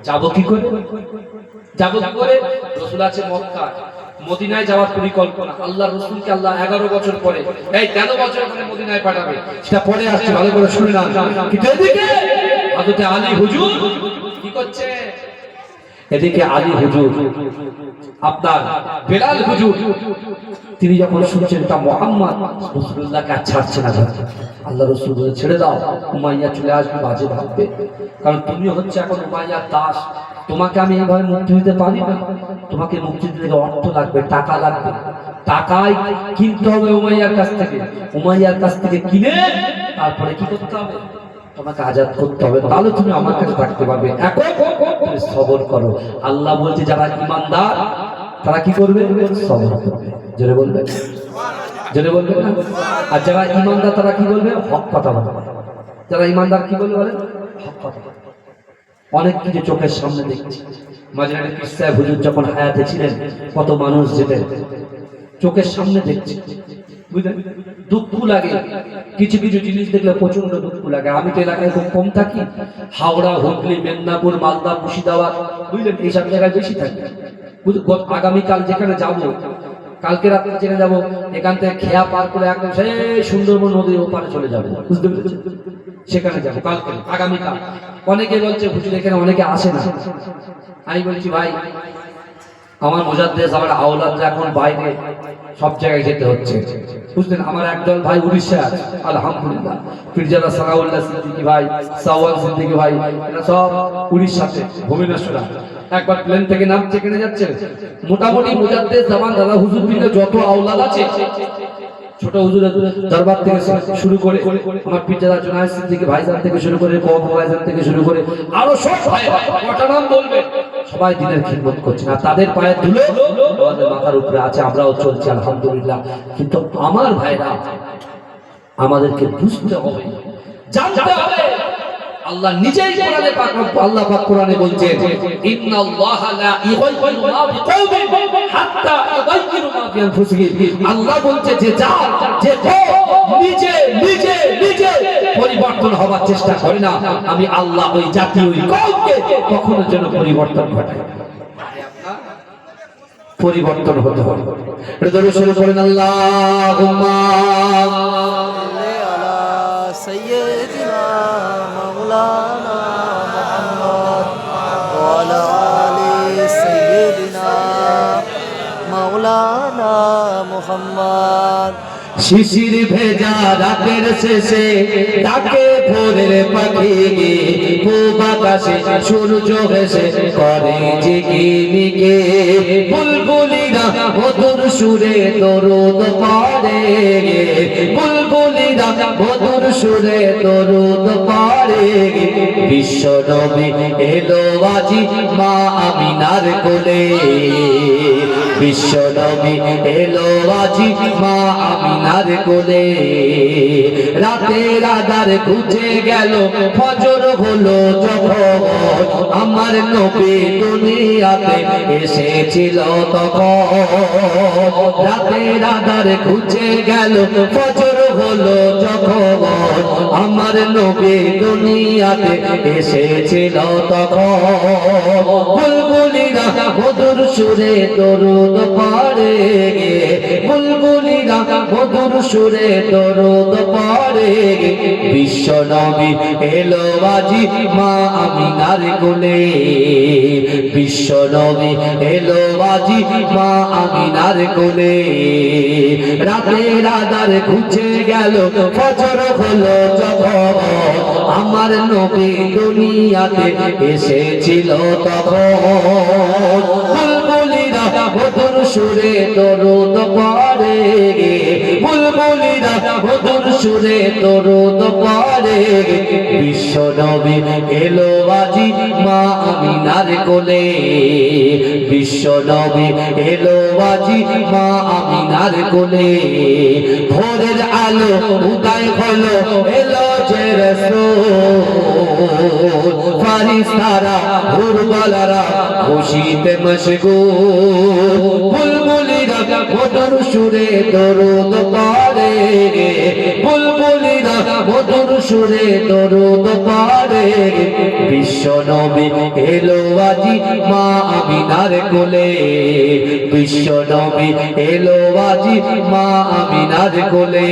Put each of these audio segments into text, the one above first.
যাবো কি করে? যাবো কি করে? রাসূল আছে মক্কা, মদিনায় যাওয়ার পরিকল্পনা। আল্লাহ রাসূলকে আল্লাহ 11 বছর পরে, এই 13 বছর পরে মদিনায় পাঠাবে, সেটা পরে আসছে, ভালো করে শুনে না। কিন্তু এদিকে হযরত আলী হুজুর কি করছে? এদিকে আলী হুজুর, আপনার বেলাল হুজুর, তিনি যখন শুনছেন তা মুহাম্মদ রাসূলুল্লাহকে ছাড়ছে না, আল্লাহ রাসূল বলে ছেড়ে দাও, উমাইয়া চলে আসবে, বাজে ভাববে, কারণ তুমি হচ্ছে এখন উমাইয়ার দাস, তোমাকে আমি এইভাবে মুক্তি দিতে পারি না, তোমাকে মুক্তি দিতে অর্থ লাগবে, টাকা লাগবে, টাকায় কিনতে হবে উমাইয়ার কাছ থেকে, উমাইয়ার কাছ থেকে কিনে তারপরে কি করতে হবে? তোমাকে আজাদ করতে হবে, তাহলে তুমি আমার কাছে থাকতে পারবে। এখন তুমি সবর করো। আল্লাহ বলছে যারা ঈমানদার তারা কি করবে? সবর করবে। জোরে বলবেন, জোরে বলবেন না? আর যারা ঈমানদার তারা কি বলবে? হক কথা বলবে। যারা ঈমানদার কি বলবে বলেন? হক কথা। অনেক কিছু চোখের সামনে দেখছি। মাঝখানে কিসা হুজুর যখন হায়াতে ছিলেন কত মানুষ যেতেন, চোখের সামনে দেখছি, বুঝলেন? দুঃখ লাগে, কিছু কিছু জিনিস দেখলে প্রচন্ড দুঃখ লাগে। আমি তো এলাকায় খুব কম থাকি, হাওড়া, হুগলি, মেদিনীপুর, মালদা, মুর্শিদাবাদ, বুঝলেন, এইসব জায়গায় বেশি থাকি। আগামীকাল যেখানে যাব, কালকে রাত্রে জেনে যাব, এখান থেকে খেয়া পার করে একদম সেই সুন্দরবন নদীর ওপারে চলে যাবো, বুঝতে পেরেছেন? সেখানে যাবো কালকে, আগামীকাল। অনেকে বলছে হুজুর এখানে অনেকে আসে না। আমি বলছি ভাই, আমার মুজাদ্দেস, আমার আওলাদরা এখন বাইরে সব জায়গায় যেতে হচ্ছে, বুঝলেন? আমার একদল ভাই উড়িষ্যা আছে, আলহামদুলিল্লাহ, পীরজাদা সালাউল্লাহ সিদ্দিকী ভাই, সাওয়াল সিদ্দিকী ভাই, এরা সব উড়িষ্যাতে, ভুবনেশ্বরা। একবার প্লেন থেকে নামছে, কেনে যাচ্ছে, মোটামুটি মুজাদ্দেস জামান দাদা হুজুর থেকে যত আওলাদ আছে, ছোট হুজুর দরবার থেকে শুরু করে আমার পীরজাদা জুনায়েদ সিদ্দিকী ভাইজান থেকে শুরু করে, কওম ভাইজান থেকে শুরু করে আরো সব ভাই, কটা নাম বলবে, সবাই দিনের খিদমত করছে, না তাদের পায়ের ধুলো আমাদের মাথার উপরে আছে, আমরাও চলছি আলহামদুলিল্লাহ। কিন্তু আমার ভাইরা, আমাদেরকে বুঝতে হবে, জানতে হবে, আল্লাহ নিজেই কোরআনে পাক, আল্লাহ পাক কোরআনে বলছেন ইন্নাল্লাহা লা ইউগাইয়িরু মা বিকাওমিন হাত্তা ইউগাইয়িরু মা বিআনফুসিহিম। আল্লাহ বলছে যে নিজে নিজে নিজে পরিবর্তন হওয়ার চেষ্টা করে না, আমি আল্লাহ ওই জাতি, ওই কওমকে কখনো যেন পরিবর্তন ঘটাই না। পরিবর্তন হতে হবে। এটা দরুদ শরীফ পড়েন, আল্লাহুম্মা সাল্লি আলা সাইয়্যিদিনা মাওলানা মুহাম্মদ ওয়া আলা আলি সাইয়্যিদিনা মাওলানা মুহাম্মদ। শিশির ভেজা রাতের শেষে ডাকে ভোরের পাখি, পূব আকাশে সূর্য ভেসে করে ঝিকিমিকি, বুলবুলিরা মধুর সুরে দরুদ পড়ে, বুলবুলিরা মধুর সুরে দরুদ পড়ে। বিশ্ব নবী এলো আজি মা আমিনার কোলে, বিশ্ব নবী এলো আজি মা আমিনার কোলে। রাতের আধার ঘুচে গেল, ফজর হলো যখন, আমার নবী দুনিয়াতে এসেছিল তখন। রাতের আধার ঘুচে গেল, ফজর হলো যখন, আমার নবী দুনিয়াতে এসেছিল তখন। বুলবুলিরা মধুর সুরে দরুদ পড়ে, বুলবুলিরা মধুর সুরে দরুদ পড়ে। বিশ্ব নবী এলো আজি মা আমিনার কোলে, বিশ্ব নবী এলো আজি মা আমিনার কোলে। রাতের আধার ঘুচে গেল, ফজর হলো যখন, আমার নবী দুনিয়াতে এসেছিল তখন। বুলবুলিরা মধুর সুরে দরুদ পড়ে, বুলবুলিরা মধুর সুরে দরুদ পড়ে। বিশ্ব নবী এলো আজি মা আমিনার কোলে, বিশ্ব নবী এলো আজি মা আমিনার কোলে। ভোরের আলো উদয় হলো, এলো যে রাসূল, ফারিস্তারা হুরবালারা খুশিতে মশগুল। বুলবুলিরা মধুর সুরে দরুদ পড়ে, বুলবুলিরা মধুর সুরে দরুদ পড়ে বিশ্ব নবী এলো আজি মা আমিনার কোলে বিশ্ব নবী এলো আজি মা আমিনার কোলে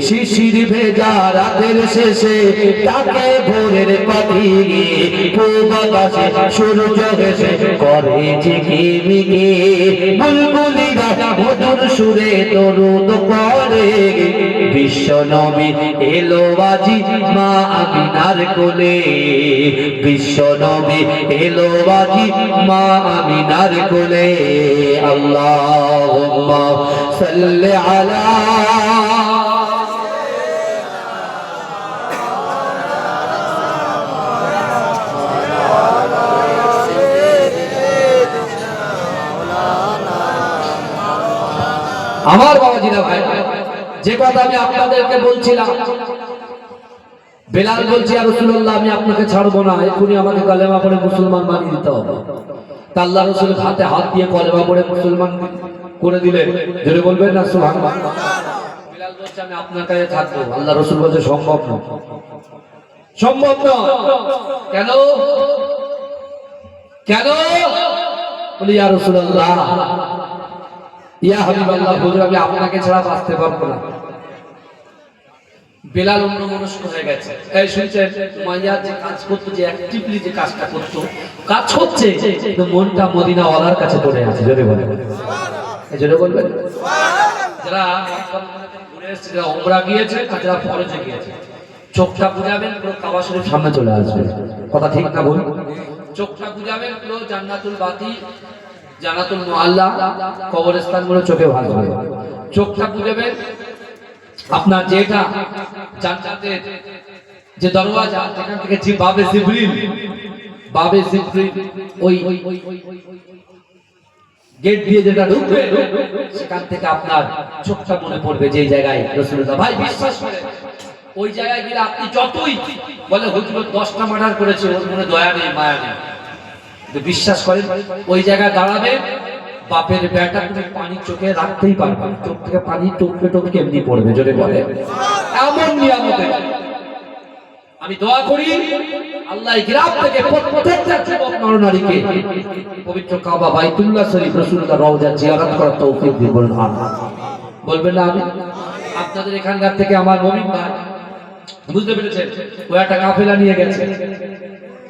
শিশির ভেজা রাতের শেষে তাকে ভোরের পাখি পূব আকাশে সূর্য হেসে করে ঝিকিমিকি বুলবুলিরা মধুর সুরে দরুদ পড়ে বিশ্ব নবী এলো আজি মা আমিনার কোলে বিশ্ব নবী এলো আজি মা আমিনার কোলে আল্লাহুম্মা সাল্লি আলা আমার বাবাজিরা ভাই, যে কথা আমি আপনাদেরকে বলছিলাম, বেলাল বলছি ইয়া রাসূলুল্লাহ আমি আপনাকে ছাড়বো না, এখনই আমাকে কালেমা পড়ে মুসলমান বানিয়ে দিতে হবে। তা আল্লাহ রাসূল হাতে হাত দিয়ে কালেমা পড়ে মুসলমান করে দিলেন। জোরে বলবেন না সুবহানাল্লাহ। বেলাল বলছে আমি আপনার কাছে থাকবো। আল্লাহ রাসূল বলছে সম্ভব না, সম্ভব না। কেন কেন? বলি ইয়া রাসূলুল্লাহ, ইয়া হাবিবাল্লাহ, হুজুর আমি আপনাকে ছাড়া বাঁচতে পারবো না। বেলাল অন্যমনস্ক হয়ে গেছে। এই শুনছেন, মাইয়া যে কাজ করতো, যে অ্যাক্টিভলি যে কাজটা করতো, কাজ হচ্ছে কিন্তু মনটা মদিনা ওয়ালার কাছে পড়ে আছে। জোরে বলবেন, এই জোরে বলবেন। যারা ঘুরে এসেছে, যারা উমরা গিয়েছে, যারা ফরজে গিয়েছে, চোখটা বুঝাবেন পুরো কাবা শরীফ সামনে চলে আসবে। কথা ঠিক না ভুল? চোখটা বুঝাবেন পুরো জান্নাতুল বাতি, জান্নাতুল মুআল্লা, কবরস্থান গুলো চোখে ভাসবে। চোখটা বুঝাবেন আপনার যেটা জান্নাতের যে দরওয়াজা, যেখান থেকে যে বাবে জিবরিল ওই গেট দিয়ে যেটা ঢুকবে, সেখান থেকে আপনার চোখটা মনে পড়বে যে জায়গায় রাসূলুল্লাহ। ভাই বিশ্বাস করেন, ওই জায়গায় গেলে আপনি যতই বলে হুজুর 10টা মার্ডার করেছে, ওর মনে দয়া নেই মায়া নেই, বিশ্বাস করেন ওই জায়গায় দাঁড়াবে, বাপের বেটা তুমি পানি চোখে রাখতেই পারবে, চোখ থেকে পানি টপকে টপকে এমনি পড়বে। জোরে বলে এমন নিয়ামতে আমি দোয়া করি আল্লাহ গ্রাম থেকে প্রত্যেকটা যুবক নরনারীকে পবিত্র কাবা বাইতুল্লাহ শরীফ রাসূলুল্লাহ রওজা জিয়ারত করার তৌফিক দিন। বলুন আমিন। বলবেন না আমি? আপনাদের এখানকার থেকে আমার মুমিন ভাই বুঝতে পেরেছেন, ও একটা কাফেলা নিয়ে গেছে,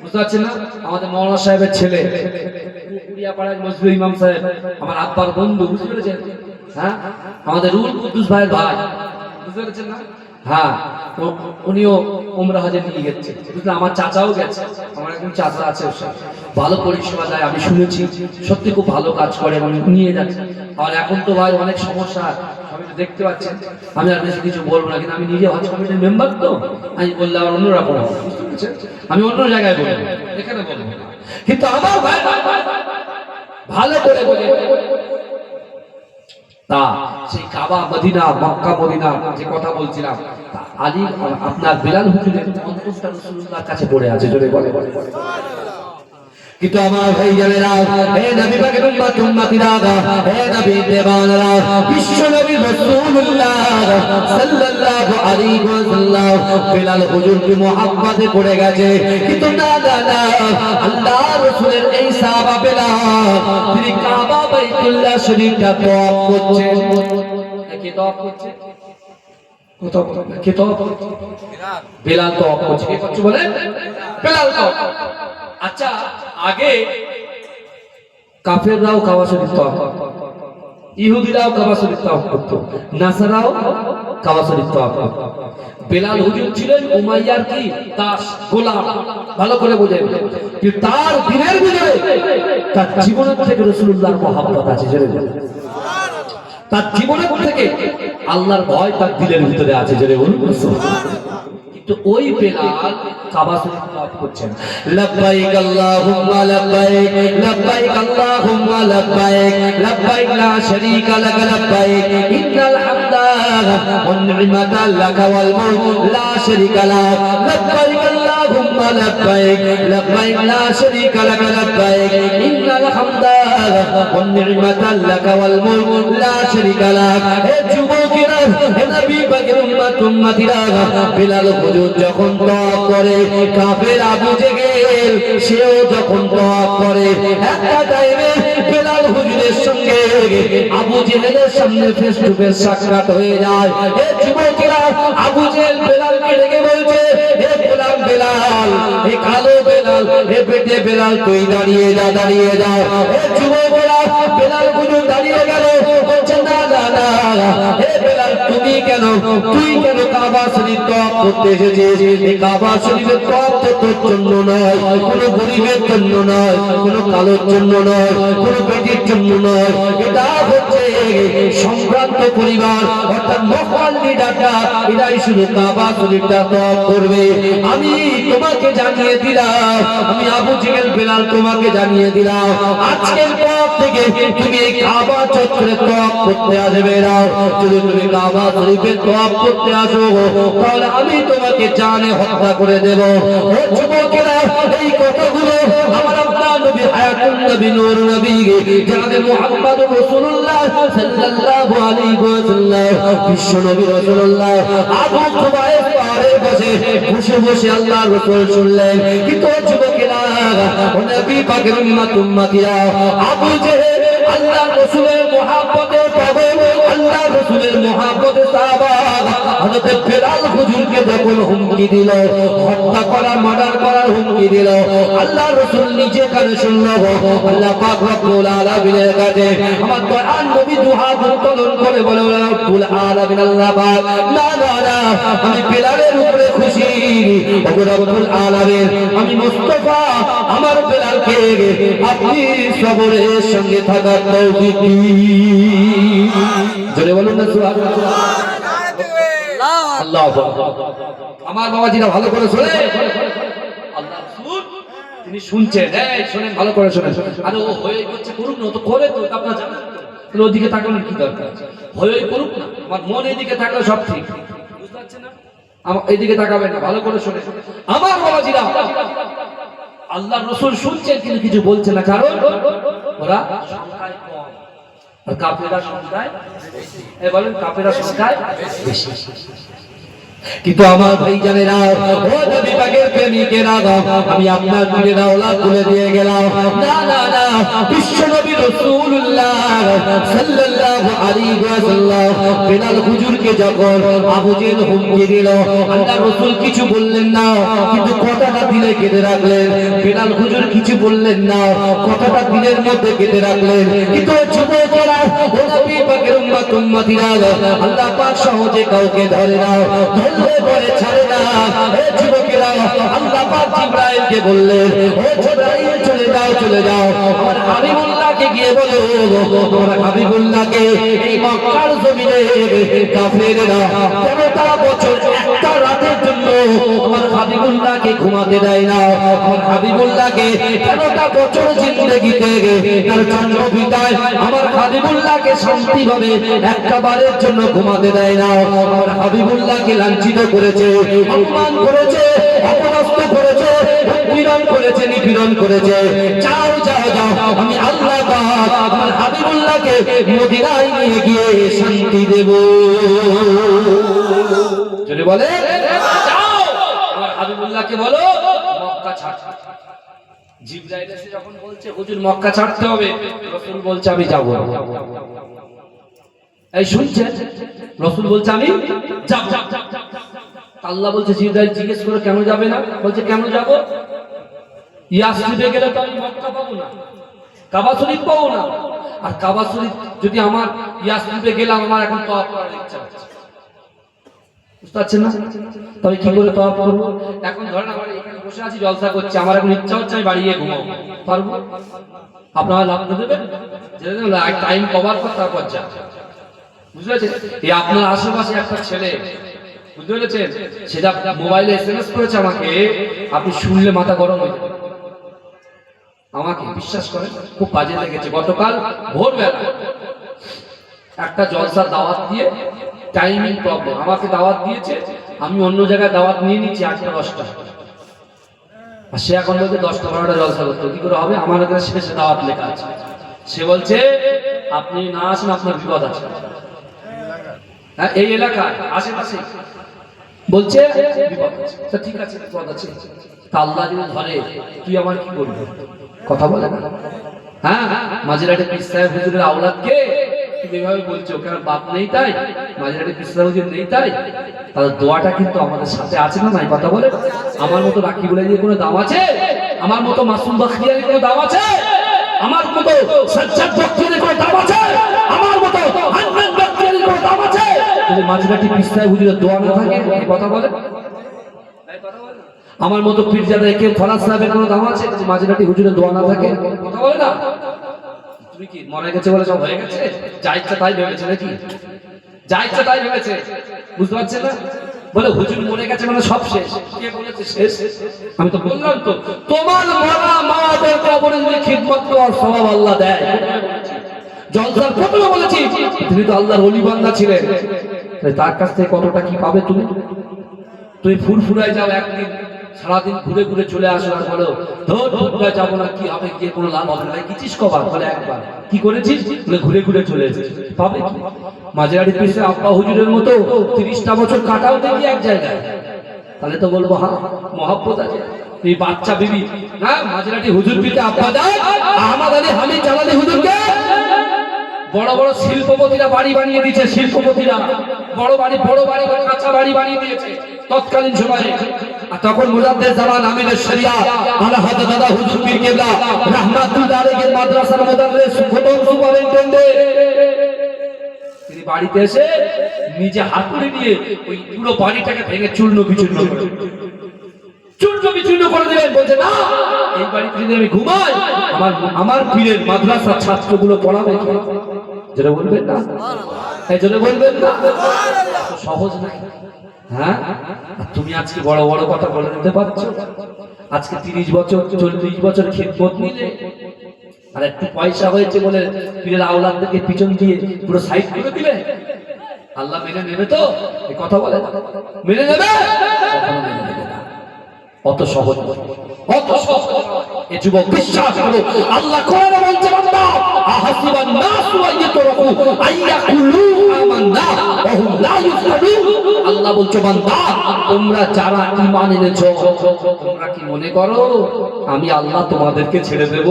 বুঝতে পারছেন না? আমাদের মাওলানা সাহেবের ছেলে, কুড়িয়াপাড়ার মজলু ইমাম সাহেব, আমার আব্বার বন্ধু, বুঝতে পেরেছেন? হ্যাঁ, আমাদের রুহুল কুদ্দুস ভাইয়ের ভাই, বুঝতে পেরেছেন না? হ্যাঁ, উনিও উমরা হজে নিয়ে গেছে। বুঝলেন, আমার চাচাও গেছে, আমার একজন চাচা আছে, ভালো পরিষেবা দেয়, আমি শুনেছি, সত্যি খুব ভালো কাজ করে, নিয়ে যাচ্ছে। আর এখন তো ভাই অনেক সমস্যা, সবাই তো দেখতে পাচ্ছেন, আমি আর বেশি কিছু বলবো না, কিন্তু আমি নিজে হজ কমিটির মেম্বার, তো আমি বললে আবার অন্যরকম, বুঝতে পেরেছেন? আমি অন্য জায়গায় বলবো, এখানে বলবো, কিন্তু আমার ভাই ভালো করে বলে তা সেই কাবা মদিনা, মক্কা মদিনা যে কথা বলছিলাম, আলী আপনার বেলাল হুজুরের অন্তরটা রাসূলুল্লাহর কাছে পড়ে আছে। জোরে বলে কিন্তু আমার ভাই জানেরা, হে নবী পাকের উম্মত উম্মতিরা, হে নবী দেওয়ানরা, বিশ্ব নবী রাসূলুল্লাহ সাল্লাল্লাহু আলাইহি ওয়াসাল্লাম বেলাল হুজুরকে মুহাব্বতে পড়ে গেছে। কিন্তু না না না, আল্লাহ রাসূলের এই সাহাবা বেলাল তিনি কাবা বাইতুল্লাহ শরীফটা তওয়াফ করছেন। কি তওয়াফ করছে? কে তওয়াফ করছে? বেলাল তওয়াফ করছে। কে করছে বলে? বেলাল তওয়াফ। আচ্ছা, আগে কাফেররাও কাবা শরীফ তওয়াফ করত, ইহুদিরাও কাবা শরীফ তওয়াফ করত, নাসারাও কাবা শরীফ তওয়াফ করত। বেলাল হুজুর ছিলেন উমাইয়ার কি দাস, গোলাম, ভালো করে বোঝেন। কিন্তু তার দিনের ভিতরে তার জীবনের থেকে রাসূলুল্লাহর মহব্বত আছে। জোরে বলুন, তার জীবনের থেকে আল্লাহর ভয় তার দিলের ভিতরে আছে। জোরে বলুন সুবহানাল্লাহ। তো ওই বেলাল কাবা শরীফ তওয়াফ করছেন। লাব্বাইক আল্লাহুম্মা লাব্বাইক, লাব্বাইক আল্লাহুম্মা লাব্বাইক, লাব্বাইক লা শারীকা লাক লাব্বাইক, ইন্নাল হামদা ওয়ান নি'মাতা লাক ওয়াল মুলক লা শারীকা লাক, লাব্বাইক আল্লাহুম্মা লাব্বাইক, লাব্বাইক লা শারীকা লাক লাব্বাইক, ইন্নাল হামদা ওয়ান নি'মাতা লাক ওয়াল মুলক লা শারীকা লাক। হে যুবকেরা, হে নবী পাকের উম্মতিরা, বেলাল হুজুর যখন তওয়াফ করে, কাফের আবু জেহেল সেও যখন তওয়াফ করে, একটা টাইমে বেলাল হুজুরের সঙ্গে আবু জেহেলের সামনে ফেস টু ফেস সাক্ষাৎ হয়ে যায়। হে যুবকেরা, আবু জেহেল বেলালকে ডেকে বলছে, হে গোলাম বেলাল, হে কালো বেলাল, হে বেটে বেলাল, তুই দাঁড়িয়ে যা, দাঁড়িয়ে যা। হে যুবকেরা, বেলাল হুজুর দাঁড়িয়ে গেল, বলছে না না না, হে বেলাল তুমি কেন, তুই কেন কাবা শরীফ তওয়াফ করতে এসেছিস? এই কাবা শরীফের তওয়াফ তো তোর জন্য নয়, কোনো গরিবের জন্য নয়, কোনো কালোর জন্য নয়, কোনো বেটির জন্য নয়, এটা হচ্ছে সম্ভ্রান্ত পরিবার অর্থাৎ মহল লিডাররা, এরাই শুধু কাবা শরীফটা তওয়াফ করবে। আমি তোমাকে জানিয়ে দিলাম, আমি আবু জেহেল বেলাল তোমাকে জানিয়ে দিলাম, আজকের পর থেকে তুমি এই কাবা চত্বরে তওয়াফ করতে আসবে না। যদি তুমি কাবা শরীফে তওয়াফ করতে আসো, তাহলে আমি তোমাকে জানে হত্যা করে দেব। ও যুবকেরা, এই কথাগুলো আমার আপনার নবী হায়াতুন নবী নূর নবী জনাবে মুহাম্মদুর রাসূলুল্লাহ সাল্লাল্লাহু আলাইহি ওয়াসাল্লাম, বিশ্ব নবী রাসূলুল্লাহ আবু কুবাইস পাহাড়ে বসে বসে আল্লাহর রাসূল শুনলেন। কিন্তু যুবকেরা, ও নবী পাকের উম্মতিরা, আবু জেহেল আল্লাহর রাসূলের মুহাব্বতে পাগল, আল্লাহর রাসূলের মুহাব্বতে সাহাবা হযরত বেলাল হুজুরকে যখন হুমকি দিল, হত্যা করার, মার্ডার করার হুমকি দিল, আল্লাহর রাসূল নিজে কানে শুনল। আল্লাহ পাক রব্বুল আলামিনের কাছে আমার দয়াল নবী দুহাত উত্তোলন করে বলে, রব্বুল আলামিন আল্লাহ পাক, না না না, আমি বেলালের উপরে খুশি। ওগো রব্বুল আলামিন, আমি মুস্তাফা আমার বেলালকে আপনি সবরের সঙ্গে থাকার তৌফিক দিন। জোরে বলুন না সুবহানাল্লাহ। আল্লাহু আকবার। আমার বাবাজিরা ভালো করে শোনে, আল্লাহ রাসূল তিনি শুনছেন, এই শুনেন, ভালো করে শুনেন। আরে ও হয়ে যাচ্ছে করুক না, তো করে তো আপনারা জানেন তো, ওদিকে তাকানোর কি দরকার? হয়ে করুক না, আমার মন এদিকে থাকলে সব ঠিক, বুঝতে পারছেন না? আমার এদিকে তাকাবেন না, ভালো করে শুনেন আমার বাবাজিরা। আল্লাহ রাসূল শুনছেন কিন্তু কিছু বলছে না, কারণ ওরা সংখ্যায় কম আর কাফেররা সংখ্যায় বেশি। এই বলেন, কাফেররা সংখ্যায় বেশি। কিন্তু আমার ভাইজানেরা, ও নবী পাকের প্রেমিকেরা, আমি আপনার পীরের আওলাদ বলে দিয়ে গেলাম, না না না, বিশ্ব নবী রাসূলুল্লাহ সাল্লাল্লাহু আলাইহি ওয়াসাল্লাম বেলাল হুজুরকে যখন আবু জেহেল হুমকি দিল, আল্লাহ রাসূল কিছু বললেন না, কিন্তু কথাটা দিলে কেটে রাখলেন। বেলাল হুজুর কিছু বললেন না, কথাটা দিলের মধ্যে কেটে রাখলেন। কিন্তু যুবকেরা, ও নবী পাকের উম্মতিরা, আল্লাহ পাক সহজে কাউকে ধরে না, ধরলে পরে ছাড়ে না। হে যুবকেরা, আল্লাহ পাক জিবরাইলকে বললেন, ও জিবরাইল চলে যাও, চলে যাও, আমার হাবিবুল্লাহকে গিয়ে বলো, আমার হাবিবুল্লাহকে এই মক্কার জমিনে কাফেররা 13টা বছর একটা রাতের জন্য আমার হাবিবুল্লাহকে ঘুমাতে দেয় না। আমার হাবিবুল্লাহকে 13টা বছর জিন্দেগিতে তার জন্ম বিদায় আমার হাবিবুল্লাহকে শান্তিভাবে একটা বারের জন্য ঘুমাতে দেয় না। আমার হাবিবুল্লাহকে লাঞ্ছিত করেছে, অপমান করেছে, অপদস্থ করেছে, নিপীড়ন করেছে, নিপীড়ন করেছে। যাও যাও যাও, আমি আল্লাহ পাক আমার হাবিবুল্লাহকে মদিনায় নিয়ে গিয়ে শান্তি দেব। যদি বলে যাও, আমার হাবিবুল্লাহকে বলো মক্কা ছাড়তে। জিবরাইল এসে যখন বলছে হুজুর মক্কা ছাড়তে হবে, রাসূল বলছে আমি যাব না। এই শুনছেন, রাসূল বলছে আমি যাব। আল্লাহ বলছে জিবরাইল জিজ্ঞেস করে কেন যাবে না? বলছে কেন যাব? ইয়াসরিবে গেলে তো আমি মক্কা পাবো না, কাবা শরীফ পাবো না। আর কাবা শরীফ যদি আমার ইয়াসরিবে গেলাম, আমার এখন তওয়াফ করার ইচ্ছা হচ্ছে, বুঝতে পারছেন না? তবে কি করে তওয়াফ করব? এখন ধরেন আমার এখানে বসে আছি, জলসা করছি, আমার এখন ইচ্ছা হচ্ছে আমি বাড়ি গিয়ে ঘুমাবো, পারবো? আপনারা লাভ দেবেন, টাইম কভার কর, তারপর যা। বুঝতে পেরেছেন? এই আপনার আশেপাশে একটা ছেলে, বুঝতে পেরেছেন, সেটা মোবাইলে এসএমএস করেছে আমাকে, আপনি শুনলে মাথা গরম হয়ে যাবে। আমাকে বিশ্বাস করেন, খুব কাজে লেগেছে। গতকাল ভোরবেলা একটা জলসার দাওয়াত দিয়ে, টাইমিং প্রবলেম, আমাকে দাওয়াত দিয়েছে, আমি অন্য জায়গায় দাওয়াত নিয়ে নিচ্ছি 8টা 10টা, আর সে এখন বলছে 10টা 12টা জলসা করতে। কি করে হবে? আমার কাছে শেষে দাওয়াত লেখা আছে। সে বলছে আপনি না আসেন, আপনার বিপদ আছে। হ্যাঁ এই এলাকায় আশেপাশে বলছে বিপদ আছে। তা ঠিক আছে বিপদ আছে, তা আল্লাহ যদি ধরে তুই আমার কি করবি? কথা বলে না। হ্যাঁ মাঝিরাটে পীর সাহেব হুজুরের আওলাদ কে তুমি এভাবে বলছো, কেন বাপ নেই তাই? মাঝিরাটে পীর সাহেব হুজুর নেই তাই? তাহলে দোয়াটা কিন্তু আমাদের সাথে আছে না নাই? কথা বলে। আমার মতো রাখি বলে দিয়ে কোনো দাম আছে? আমার মতো মাসুম বাখতিয়ারের কোনো দাম আছে? আমার মতো সাজ্জাদ বাখতিয়ারের কোনো দাম আছে? আমার মতো হান্নান বাখতিয়ারের কোনো দাম আছে? যদি মাঝিরাটে পীর সাহেব হুজুরের দোয়া না থাকে, কথা বলে। আমার মতো পীরজাদা একে ফরাজ সাহেবের কোনো দাম আছে? যদি মাঝিরাটি হুজুরের দোয়া না থাকে, কথা বলে না। তুমি কি মরে গেছে বলে সব হয়ে গেছে? যা ইচ্ছা তাই ভেবেছে নাকি? যা ইচ্ছা তাই ভেবেছে, বুঝতে পারছেন না? বলে হুজুর মরে গেছে মানে সব শেষ। কে বলেছে শেষ? আমি তো বললাম তো, তোমার মরা মাদের কবরে যদি খিদমত করার স্বভাব আল্লাহ দেয়। জলসার প্রথমে বলেছি তিনি তো আল্লাহর ওলি বান্দা ছিলেন, তার কাছ থেকে কতটা কি পাবে তুমি? তুমি ফুরফুরায় যাও একদিন, সারাদিন ঘুরে ঘুরে চলে আসো আর বলো ফুরফুরায় যাবো না, কি হবে, গিয়ে কোনো লাভ হবে না। গেছিস কবার? বলে একবার। কি করেছিস? বলে ঘুরে ঘুরে চলে এসেছিস। পাবে কি? মাঝারি পিসে আব্বা হুজুরের মতো 30টা বছর কাটাও দেখি এক জায়গায়, তাহলে তো বলবো হ্যাঁ মহব্বত আছে। এই বাচ্চা বিবি, হ্যাঁ মাঝরাটি হুজুর পিতে আব্বা যায় আহমদ আলী হামিদ জালালি হুজুরকে বড় বড় শিল্পপতিরা বাড়ি বানিয়ে দিয়েছে। শিল্পপতিরা বড় বাড়ি কাঁচা বাড়ি বানিয়ে দিয়েছে তৎকালীন সময়ে। আর তখন মুজাদ্দেদ জামান আমিনের শরিয়া আলা হযরত দাদা হুজুর পীর কেবলা রাহমাতুল্লাহ আলাইহির মাদ্রাসার মুদাররিস প্রথম সুপারিনটেন্ডেন্ট, তিনি বাড়িতে এসে নিজে হাতুড়ি নিয়ে ওই পুরো বাড়িটাকে ভেঙে চূর্ণ বিচূর্ণ করে দিলেন। বলছে না, এই বাড়িতে যদি আমি ঘুমাই আমার পীরের মাদ্রাসার ছাত্রগুলো পড়াবে কি? যেটা বলবেন না, এই জন্য বলবেন না, সহজ না। হ্যাঁ তুমি আজকে বড় বড় কথা বলে দিতে পারছো। আজকে 30 বছর 40 বছর খিদমত নিলে আর একটু পয়সা হয়েছে বলে পীরের আওলাদদেরকে পিছন দিয়ে পুরো সাইড করে দিলে, আল্লাহ মেনে নেবে তো? এই কথা বলে মেনে নেবে? কখনো মেনে নেবে না। অত সহজ অত সহজ এ যুবক বিশ্বাস করো। আল্লাহ কোরআনে বলছে বান্দা আহাসিবান নাসু আইয়াতরাকু আইয়াকুলু আমান্না ওয়া হুম লা ইফতানুন। আল্লাহ বলছে বান্দা তোমরা যারা ঈমান এনেছো তোমরা কি মনে করো আমি আল্লাহ তোমাদেরকে ছেড়ে দেব?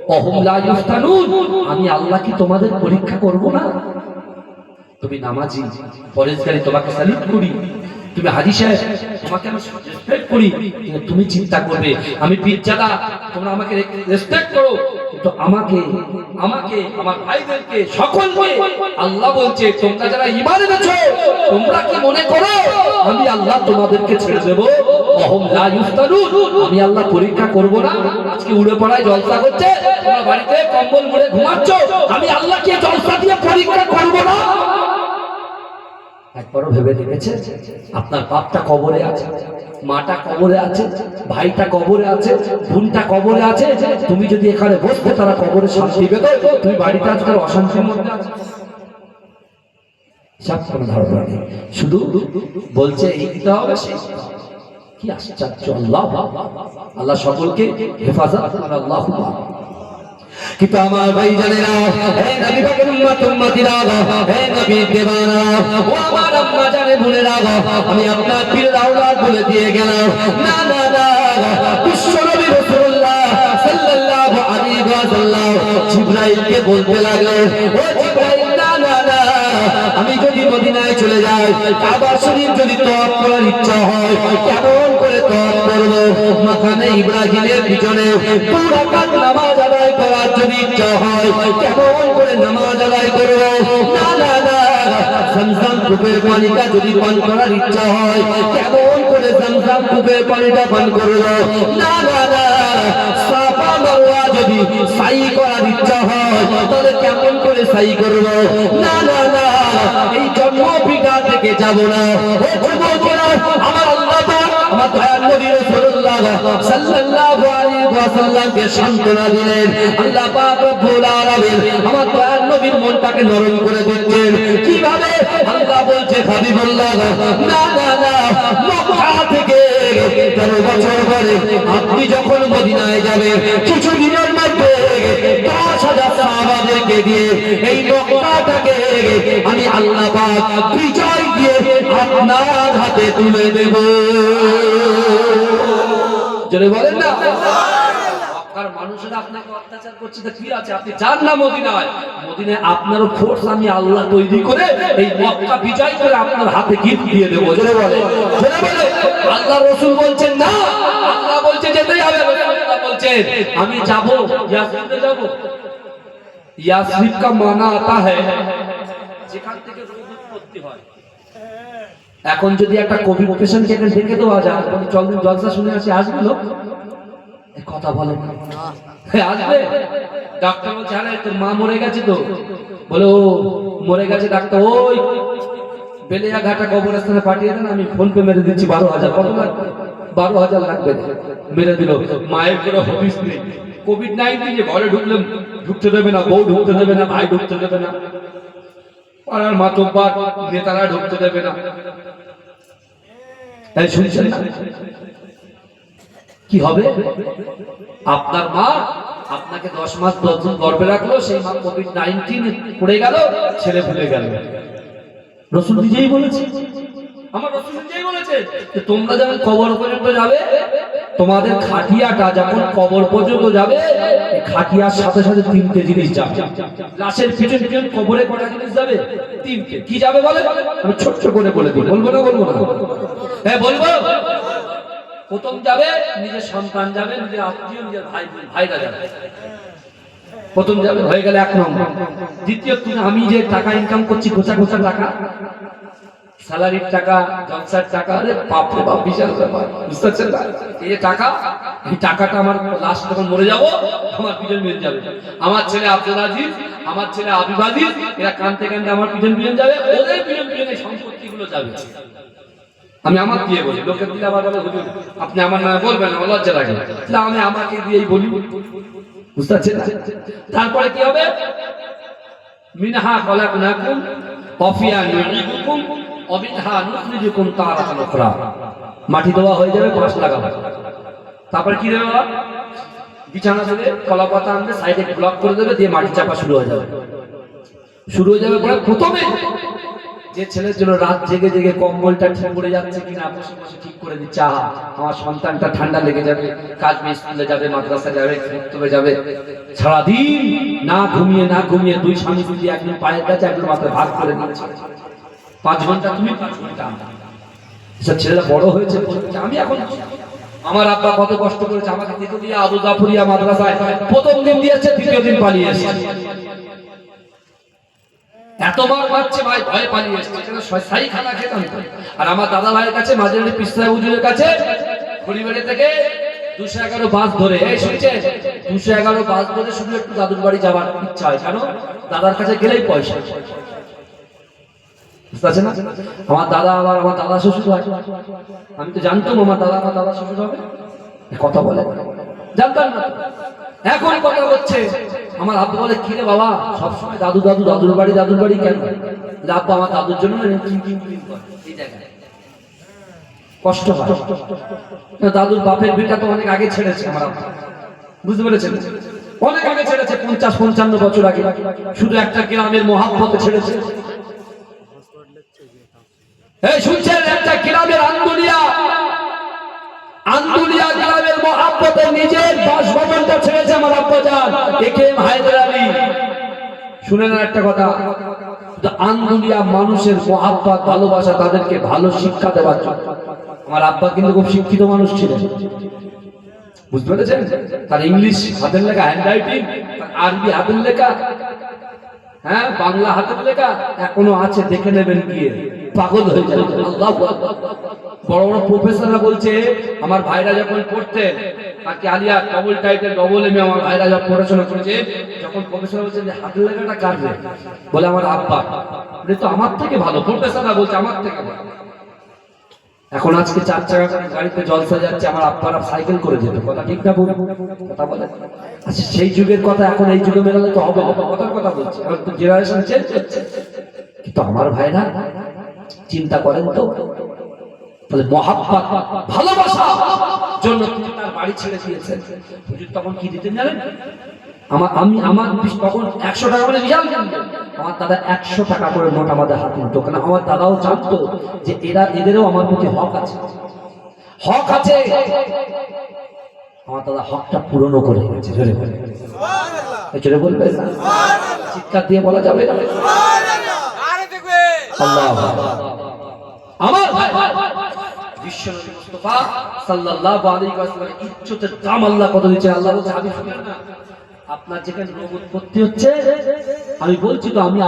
ওয়া হুম লা ইফতানুন, আমি আল্লাহ কি তোমাদের পরীক্ষা করব না? তুমি নামাজি পরেশগারি, তোমাকে সালিত করি। তুমি হাজী সাহেব, তোমাকে আমি রেসপেক্ট করি। কিন্তু তুমি চিন্তা করবে আমি পীরজাদা, তোমরা আমাকে রেসপেক্ট করো, কিন্তু আমাকে আমার ভাইদেরকে সকলকে আল্লাহ বলছে তোমরা যারা ঈমান এনেছো তোমরা কি মনে করো আমি আল্লাহ তোমাদেরকে ছেড়ে দেব? ওয়াহুম লা ইফতানুন, আমি আল্লাহ পরীক্ষা করব না? আজকে উড়ে পড়ায় জলসা হচ্ছে, তোমরা বাড়িতে কম্বল মুড়ে ঘুমাচ্ছ, আমি আল্লাহ কি জলসা দিয়ে পরীক্ষা করব না? একবারও ভেবে দেখেছে আপনার বাপটা কবরে আছে, মাটা কবরে আছে, ভাইটা কবরে আছে, বোনটা কবরে আছে, তুমি যদি এখানে বসবে তারা কবরে শান্তি পেত, তুমি বাড়িতে আজকাল অশান্তির মধ্যে আছো। সব কোনো ধারণা নেই, শুধু বলছে এই দিতে হবে সেই। কি আশ্চর্য! আল্লাহ সকলকে হেফাজত করেন। আল্লাহুম্মা। কিন্তু আমার ভাই জানেরা, হে নবী পাকের উম্মত উম্মতিরা, হে নবী দেওয়ানা, ও আমার আম্মা জানে ভুলেরা, আমি আপনার পীরের আওলাদ বলে দিয়ে গেলাম। না না না, বিশ্ব নবী রাসূলুল্লাহ সাল্লাল্লাহু আলাইহি ওয়াসাল্লাম জিবরাইলকে বলতে লাগলেন, ও জিবরাইল, না না না, আমি যদি মদিনায় চলে যাই, কাবা শরীফ যদি তওয়াফ করার ইচ্ছা হয়, কেমন করে তওয়াফ করব? মাকামে ইব্রাহিমের পিছনে 2 রাকাত নামাজ আদায় করার যদি ইচ্ছা হয়, কেমন করে নামাজ আদায় করব? না না না, জমজম কূপের পানিটা যদি পান করার ইচ্ছা হয়, কেমন করে জমজম কূপের পানিটা পান করব? না না না, সাফা মারওয়া যদি সাই করার ইচ্ছা হয়, তাহলে কেমন করে সাই করব? না না না, এই জন্মভিটা থেকে যাব না। ও যুবকেরা, আমার আল্লাহ পাক আমার দয়ার নবী রাসূলুল্লাহ সাল্লাল্লাহু আলাইহি ওয়াসাল্লামকে সান্ত্বনা দিলেন। আল্লাহ পাক রব্বুল আলামিন আমার দয়ার নবীর মনটাকে নরম করে দিচ্ছেন। কিভাবে? আল্লাহ বলছে হাবিবুল্লাহ, না না না, মক্কা থেকে 13 বছর পরে আপনি যখন মদিনায় যাবেন, কিছু দিনের মধ্যে 10,000 সাহাবাদেরকে দিয়ে এই মক্কাটাকে আমি আল্লাহ পাক বিজয় দিয়ে আপনার হাতে তুলে দেব। জোরে বলেন না। মক্কার মানুষেরা আপনাকে অত্যাচার করছে, তো কি আছে, আপনি যান না মদিনায়। মদিনায় আপনারও ফোর্স আমি আল্লাহ তৈরি করে এই মক্কা বিজয় করে আপনার হাতে গিফট দিয়ে দেবো। জোরে বলে, জোরে বলে। আল্লাহ রাসূল বলছেন না, আল্লাহ বলছে যেতেই হবে। আল্লাহ বলছেন আমি যাব, ইয়াসরিবে যাব। ইয়াসরিব কা মানা আতা হ্যায় যেখান থেকে রোগ উৎপত্তি হয়। এখন যদি একটা কোভিড পেশেন্টকে এখানে ডেকে দেওয়া যায়, চল দিন জলসা শুনে আসি, আসবে লোক? কথা বলে না, আসবে? ডাক্তার বলছে আরে তোর মা মরে গেছে তো, বলে ও মরে গেছে ডাক্তার, ওই বেলিয়া ঘাটা কবরস্থানে পাঠিয়ে দেন, আমি ফোন পে মেরে দিচ্ছি 12,000। কত লাগবে? 12,000 লাগবে। মেরে দিল। মায়ের কোনো হদিস নেই। কোভিড-19 যে ঘরে ঢুকলাম, ঢুকতে দেবে না, বউ ঢুকতে দেবে না, ভাই ঢুকতে দেবে না, পাড়ার মাতব্বর নেতারা ঢুকতে দেবে না। তাই শুনছেন না কি হবে? আপনার মা আপনাকে 10 মাস 10 দিন গর্ভে রাখলো, সেই মা কোভিড-19 পড়ে গেল, ছেলে ভুলে গেল। রাসূল নিজেই বলেছে, আমার রাসূল নিজেই বলেছে যে তোমরা যখন কবর পর্যন্ত যাবে, তোমাদের খাটিয়াটা যখন কবর পর্যন্ত যাবে, এই খাটিয়ার সাথে সাথে 3টে জিনিস যাবে। লাশের পিছন পিছন কবরে কটা জিনিস যাবে? 3টে। কি যাবে বলে? আমি ছোট করে বলে দিই। বলবো না? বলবো না? হ্যাঁ বলবো। প্রথম যাবে নিজের সন্তান যাবে, নিজের আত্মীয়, নিজের ভাইরা যাবে। প্রথম যাবে, হয়ে গেল 1 নম্বর। দ্বিতীয়, আমি যে টাকা ইনকাম করছি, গোছা গোছা টাকা, স্যালারির টাকা, জলসার টাকা, আরে বাপ রে বাপ, বিশাল ব্যাপার, বুঝতে পারছেন না? এই যে টাকা, এই টাকাটা আমার লাস্ট যখন মরে যাব, আমার পিছন পিছন যাবে। আমার ছেলে আব্দুল আজিজ, আমার ছেলে আবিব আজিজ, এরা কানতে কানতে আমার পিছন পিছন যাবে, ওদের পিছন পিছন এই সম্পত্তিগুলো যাবে। আমি আমার দিয়ে বলি, লোকের দিলে আবার বলে হুজুর আপনি আমার নামে বলবেন, আমার লজ্জা লাগে, তাহলে আমি আমাকে দিয়েই বলি, বুঝতে পারছেন না? তারপরে কি হবে? মিনহা খলাকনাকুম ওয়া ফিহা নুঈদুকুম ওয়া মিনহা নুখরিজুকুম তারাতান উখরা। মাটি দেওয়া হয়ে যাবে, 5 লাগাবে। তারপরে কি দেবে? বিছানা দেবে, কলা পাতা আনবে, সাইডে ব্লক করে দেবে, দিয়ে মাটি চাপা শুরু হয়ে যাবে। শুরু হয়ে যাবে পরে প্রথমে যে ছেলের জন্য রাত জেগে জেগে কম্বলটা ঠিক করে যাচ্ছে কিনা বসে বসে ঠিক করে দিচ্ছে, আহা আমার সন্তানটা ঠান্ডা লেগে যাবে, কাজ স্কুলে যাবে, মাদ্রাসা যাবে, খেতে যাবে, সারাদিন না ঘুমিয়ে 2 স্বামী স্ত্রী, একদিন পায়ের কাছে, একদিন মাথায় ভাগ করে নিচ্ছে। 5 ঘন্টা তুমি, 5 ঘন্টা আমি। সব ছেলেরা বড় হয়েছে, আমি এখন আমার আব্বা কত কষ্ট করেছে আমাকে দেখে দিয়ে আবু জাফরিয়া মাদ্রাসায় প্রথম দিন দিয়েছে, দ্বিতীয় দিন পালিয়ে এসেছে। এতবার বাচ্চা ভাই ভয়ে পালিয়ে এসেছে, সাই খানা খেতাম। আর আমার দাদা ভাইয়ের কাছে, মাঝে পিস্তায় হুজুরের কাছে, খড়িবাড়ি থেকে 211 বাস ধরে, এই শুনছে 211 বাস ধরে শুধু একটু দাদুর বাড়ি যাওয়ার ইচ্ছা হয়। কেন? দাদার কাছে গেলেই পয়সা। বুঝতে পারছেন না? আমার দাদা আবার আমার দাদা শ্বশুর হয়। আমি তো জানতাম আমার দাদা শ্বশুর হবে, কথা বলে জানতাম না। এখন কথা হচ্ছে, আমার আব্বা বলে কি রে বাবা সবসময় দাদুর বাড়ি কেন? আব্বা আমার দাদুর জন্য কষ্ট হয়। দাদুর বাপের ভিটা তো অনেক আগে ছেড়েছে আমার আব্বা, বুঝতে পেরেছেন? অনেক আগে ছেড়েছে, 50-55 বছর আগে। শুধু একটা গ্রামের মহাব্বতে ছেড়েছে। এই শুনছেন? একটা গ্রামের আন্দুলিয়া গ্রামের মহাব্বতে নিজের বাসভবনটা ছেড়েছে আমার আব্বাজান একেএম হায়দার আলী। শুনেন একটা কথা, আন্দুলিয়া মানুষের মহাব্বত, ভালোবাসা, তাদেরকে ভালো শিক্ষা দেওয়ার জন্য। আমার আব্বা কিন্তু খুব শিক্ষিত মানুষ ছিলেন, বুঝতে পেরেছেন? তার ইংলিশ হাতের লেখা, হ্যান্ডরাইটিং, আরবি হাতের লেখা, হ্যাঁ বাংলা হাতের লেখা এখনো আছে, দেখে নেবেন গিয়ে, পাগল হয়ে যাবে। আল্লাহু আকবার। বড় বড় প্রফেসররা বলছে আমার ভাইরা যখন পড়তেন, আর কি Alia double title double MA, আমার ভাইরা যখন পড়াশোনা করেছে, যখন প্রফেসর বলছেন যে হাতের লেখাটা কার রে, বলে আমার আব্বা। তো আমার থেকে ভালো, প্রফেসররা বলছে আমার থেকে ভালো। এখন আজকে 4 চাকা গাড়িতে জলসা যাচ্ছে, আমার আব্বারা সাইকেল করে যেত, কথা ঠিক না? কথা বলে। আচ্ছা সেই যুগের কথা এখন এই যুগে মেলালে তো হবে না, কথার কথা বলছি। এখন তো জেনারেশন চেঞ্জ হচ্ছে, কিন্তু আমার ভাইরা চিন্তা করেন তো, তাহলে মহাব্বত, ভালোবাসা জন্য তিনি তার বাড়ি ছেড়ে দিয়েছেন। হুজুর তখন কি দিতেন জানেন? আমার তখন 100 টাকা করে বিশাল জানতো। আমার দাদা 100 টাকা করে নোট আমাদের হাতে দিত, কারণ আমার দাদাও জানতো যে এদেরও আমার প্রতি হক আছে, হক আছে। আমার দাদা হকটা পূরণও করে গেছে। জোরে বলে জোরে বলবেন, চিৎকার দিয়ে বলা যাবে না? আল্লাহ আমার বিশ্বনবী মুস্তাফা সাল্লাল্লাহু আলাইহি ওয়াসাল্লাম ইজ্জতের দাম আল্লাহ কত দিয়েছে। আল্লাহ বলছে আমি শুনেন না, আপনার যেখানে রোগ উৎপত্তি হচ্ছে আমি বলছি তো, আমি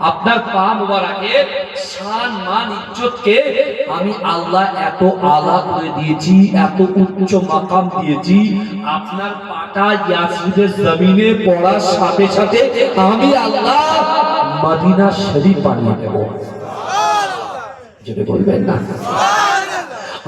আপনার পা মুবারকের শান মান ইজ্জতকে আমি আল্লাহ এত আলা করে দিয়েছি, এত উচ্চ মাকাম দিয়েছি। আপনার পাটা ইয়াসরিবের জমিনে পড়ার সাথে সাথে আমি আল্লাহ মদিনা শরীফ বানিয়ে দেব। যেটা বলবেন না,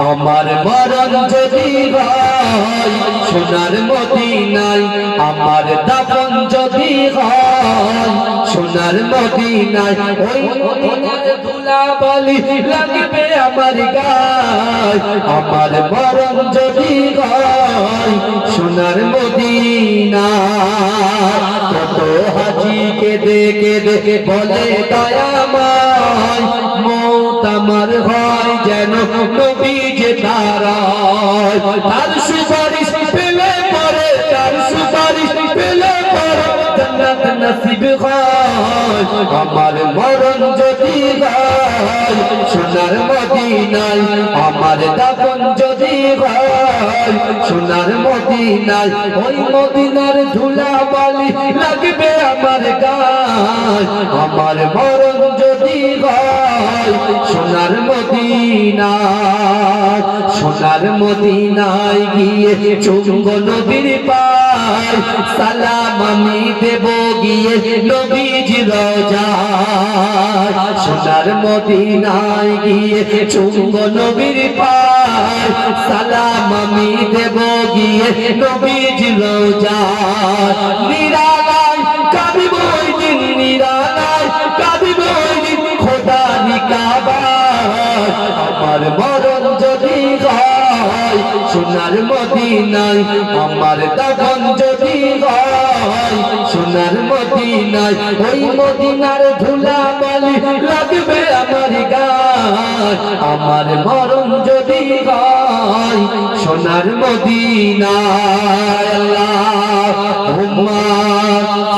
আমার মরণ যদি হয় সোনার মদিনায়, আমার দাফন যদি হয় সোনার মদিনায়, ওই মদিনার ধুলাবালি লাগবে আমার গায়। আমার মরণ যদি হয় সোনার মদিনায়, কত হাজি কেঁদে কেঁদে বলে দয়াময়, মওত আমার হয় যেন নবী যে তারায়। তার সুপারিশ পেলে পরে, তার সুপারিশ পেলে পরে জান্নাত নসিব হয়। আমার মরণ যদি হয় সোনার মদিনায়, আমার দাফন যদি হয় সোনার মদিনায়, ওই মদিনার ধুলাবালি লাগবে আমার গায়। আমার মরণ যদি হয় সোনার মদিনায়, সোনার মদিনায় গিয়ে চুম্ব নবীর পায়, সালাম আমি দেব গিয়ে নবীজির রওজায়। সোনার মদিনায় গিয়ে চুম্ব নবীর পায়, সালাম আমি দেব গিয়ে নবীজির রওজায়। নিরালায় কাঁদিব ওই দিন, নিরালায় কাঁদিব ওই দিন খোদারি কাবায়। আমার মরণ যদি হয় সোনার মদিনায়, আমার দাফন যদি হয় সোনার মদিনায়, ওই মদিনার ধুলাবালি লাগবে আমার গায়। আমার মরণ যদি হয় সোনার মদিনায়। আল্লাহুম্মা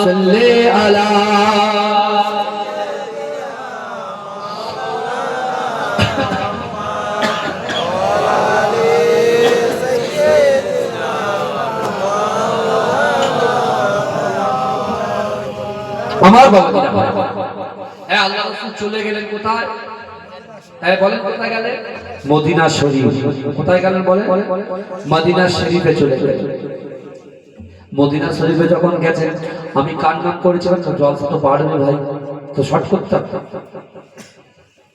সাল্লি আলা আমার বাবা। হ্যাঁ, আল্লাহ রাসূল চলে গেলেন কোথায়? হ্যাঁ বলেন, কোথায় গেলেন? মদিনা শরীফ। কোথায় গেলেন বলেন? মদিনা শরীফে চলে গেলেন। মদিনা শরীফে যখন গেছেন, আমি কার নাম করেছিলাম তো, জলসা তো বাড়বে ভাই, তো শর্ট করতাম।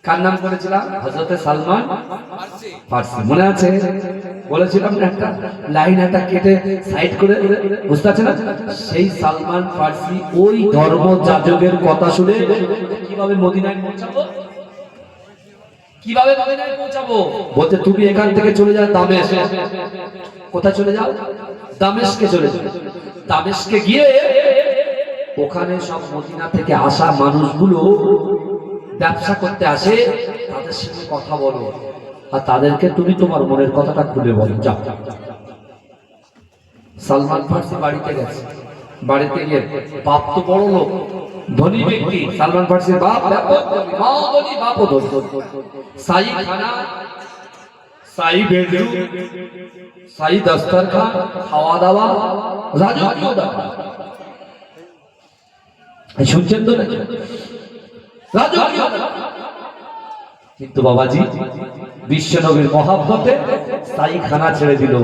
কার নাম করেছিলাম? হযরতে সালমান ফারসি। মনে আছে? বলেছিলাম না, একটা লাইন একটা কেটে সাইড করে, বুঝতে পারছেন না? সেই সালমান ফারসি ওই ধর্ম যাজকের কথা শুনে কিভাবে মদিনায় পৌঁছাবো, কিভাবে মদিনায় পৌঁছাবো বলতে, তুমি এখান থেকে চলে যাও দামেস্ক। কোথায় চলে যাও? দামেস্কে চলে যাও। দামেস্কে গিয়ে ওখানে সব মদিনা থেকে আসা মানুষগুলো ব্যবসা করতে আসে, তাদের সাথে কথা বলো আর তাদেরকে তুমি তোমার মনের কথাটা খুলে বলো। যাও। সালমান ফারসি বাড়িতে গেছে। বাড়িতে গিয়ে, বাপ তো বড় লোক, ধনী ব্যক্তি। সালমান ফারসির বাপ ব্যাপক ধনী, মাও ধনী, বাপও ধনী। শাহী খানা, শাহী বেডরুম, শাহী দস্তরখান, খাওয়া দাওয়া, রাজকীয় ব্যাপার। শুনছেন তো নাকি? রাজকীয়। কিন্তু বাবাজি বিশ্বনবীর মহাব্বতে শাহী খানা ছেড়ে দিল,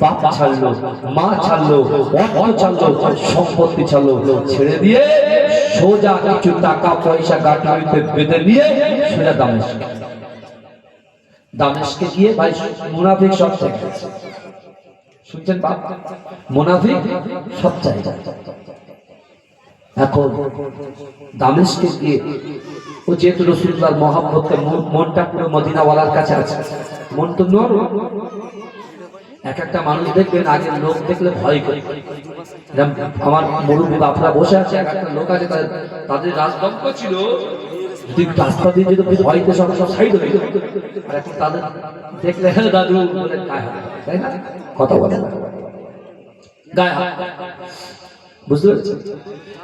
বাপ ছাড়লো, মা ছাড়লো, অর্থ ছাড়লো, সম্পত্তি ছাড়লো, ছেড়ে দিয়ে সোজা কিছু টাকা পয়সা গাঁটুরিতে বেঁধে নিয়ে সোজা দামেস্ক। দামেস্কে গিয়ে ভাই মুনাফিক সব জায়গায়, শুনছেন বাপ? মুনাফিক সব জায়গায়। এখন দামেস্কে গিয়ে ও যেহেতু রাসূলুল্লাহর মহব্বতে মনটা পুরো মদিনাওয়ালার কাছে আছে, মন তো নরম, এক একটা মানুষ দেখবেন আগে লোক দেখলে ভয় করে। আমার মুরব্বী বাপরা বসে আছে, এক একটা লোক আছে তাদের রাজদম্প ছিল, যদি রাস্তা দিয়ে যেত ভয়তে সব সাইড হয়ে যেত। আর এখন তাদের দেখলে দাদু বলে গায়ে হাত, তাই না? কথা বলে গায়ে হাত, বুঝতে পেরেছেন?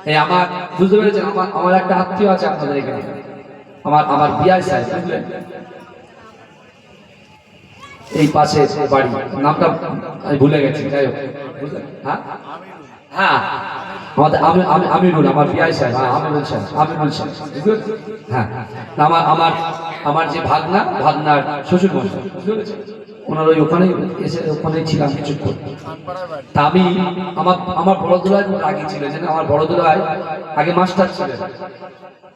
এই আমার বুঝতে পেরেছেন, আমার একটা আত্মীয় আছে আপনাদের এখানে, আমার বিয়াই সাহেব, বুঝলেন? এই পাশে বাড়ি, নামটা আমি ভুলে গেছি, যাই হোক, বুঝলেন? হ্যাঁ হ্যাঁ, আমাদের আমিরুল, আমার বিয়াই সাহেব, হ্যাঁ আমিরুল সাহেব, বুঝলেন? হ্যাঁ, আমার যে ভাগনার শ্বশুর মশাই, ওনার ওই ওখানে এসে ওখানে ছিলাম কিছুক্ষণ। তা আমি আমার বড় দুলায় খুব রাগী ছিল, যেন আমার বড় দুলায় আগে মাস্টার ছিল।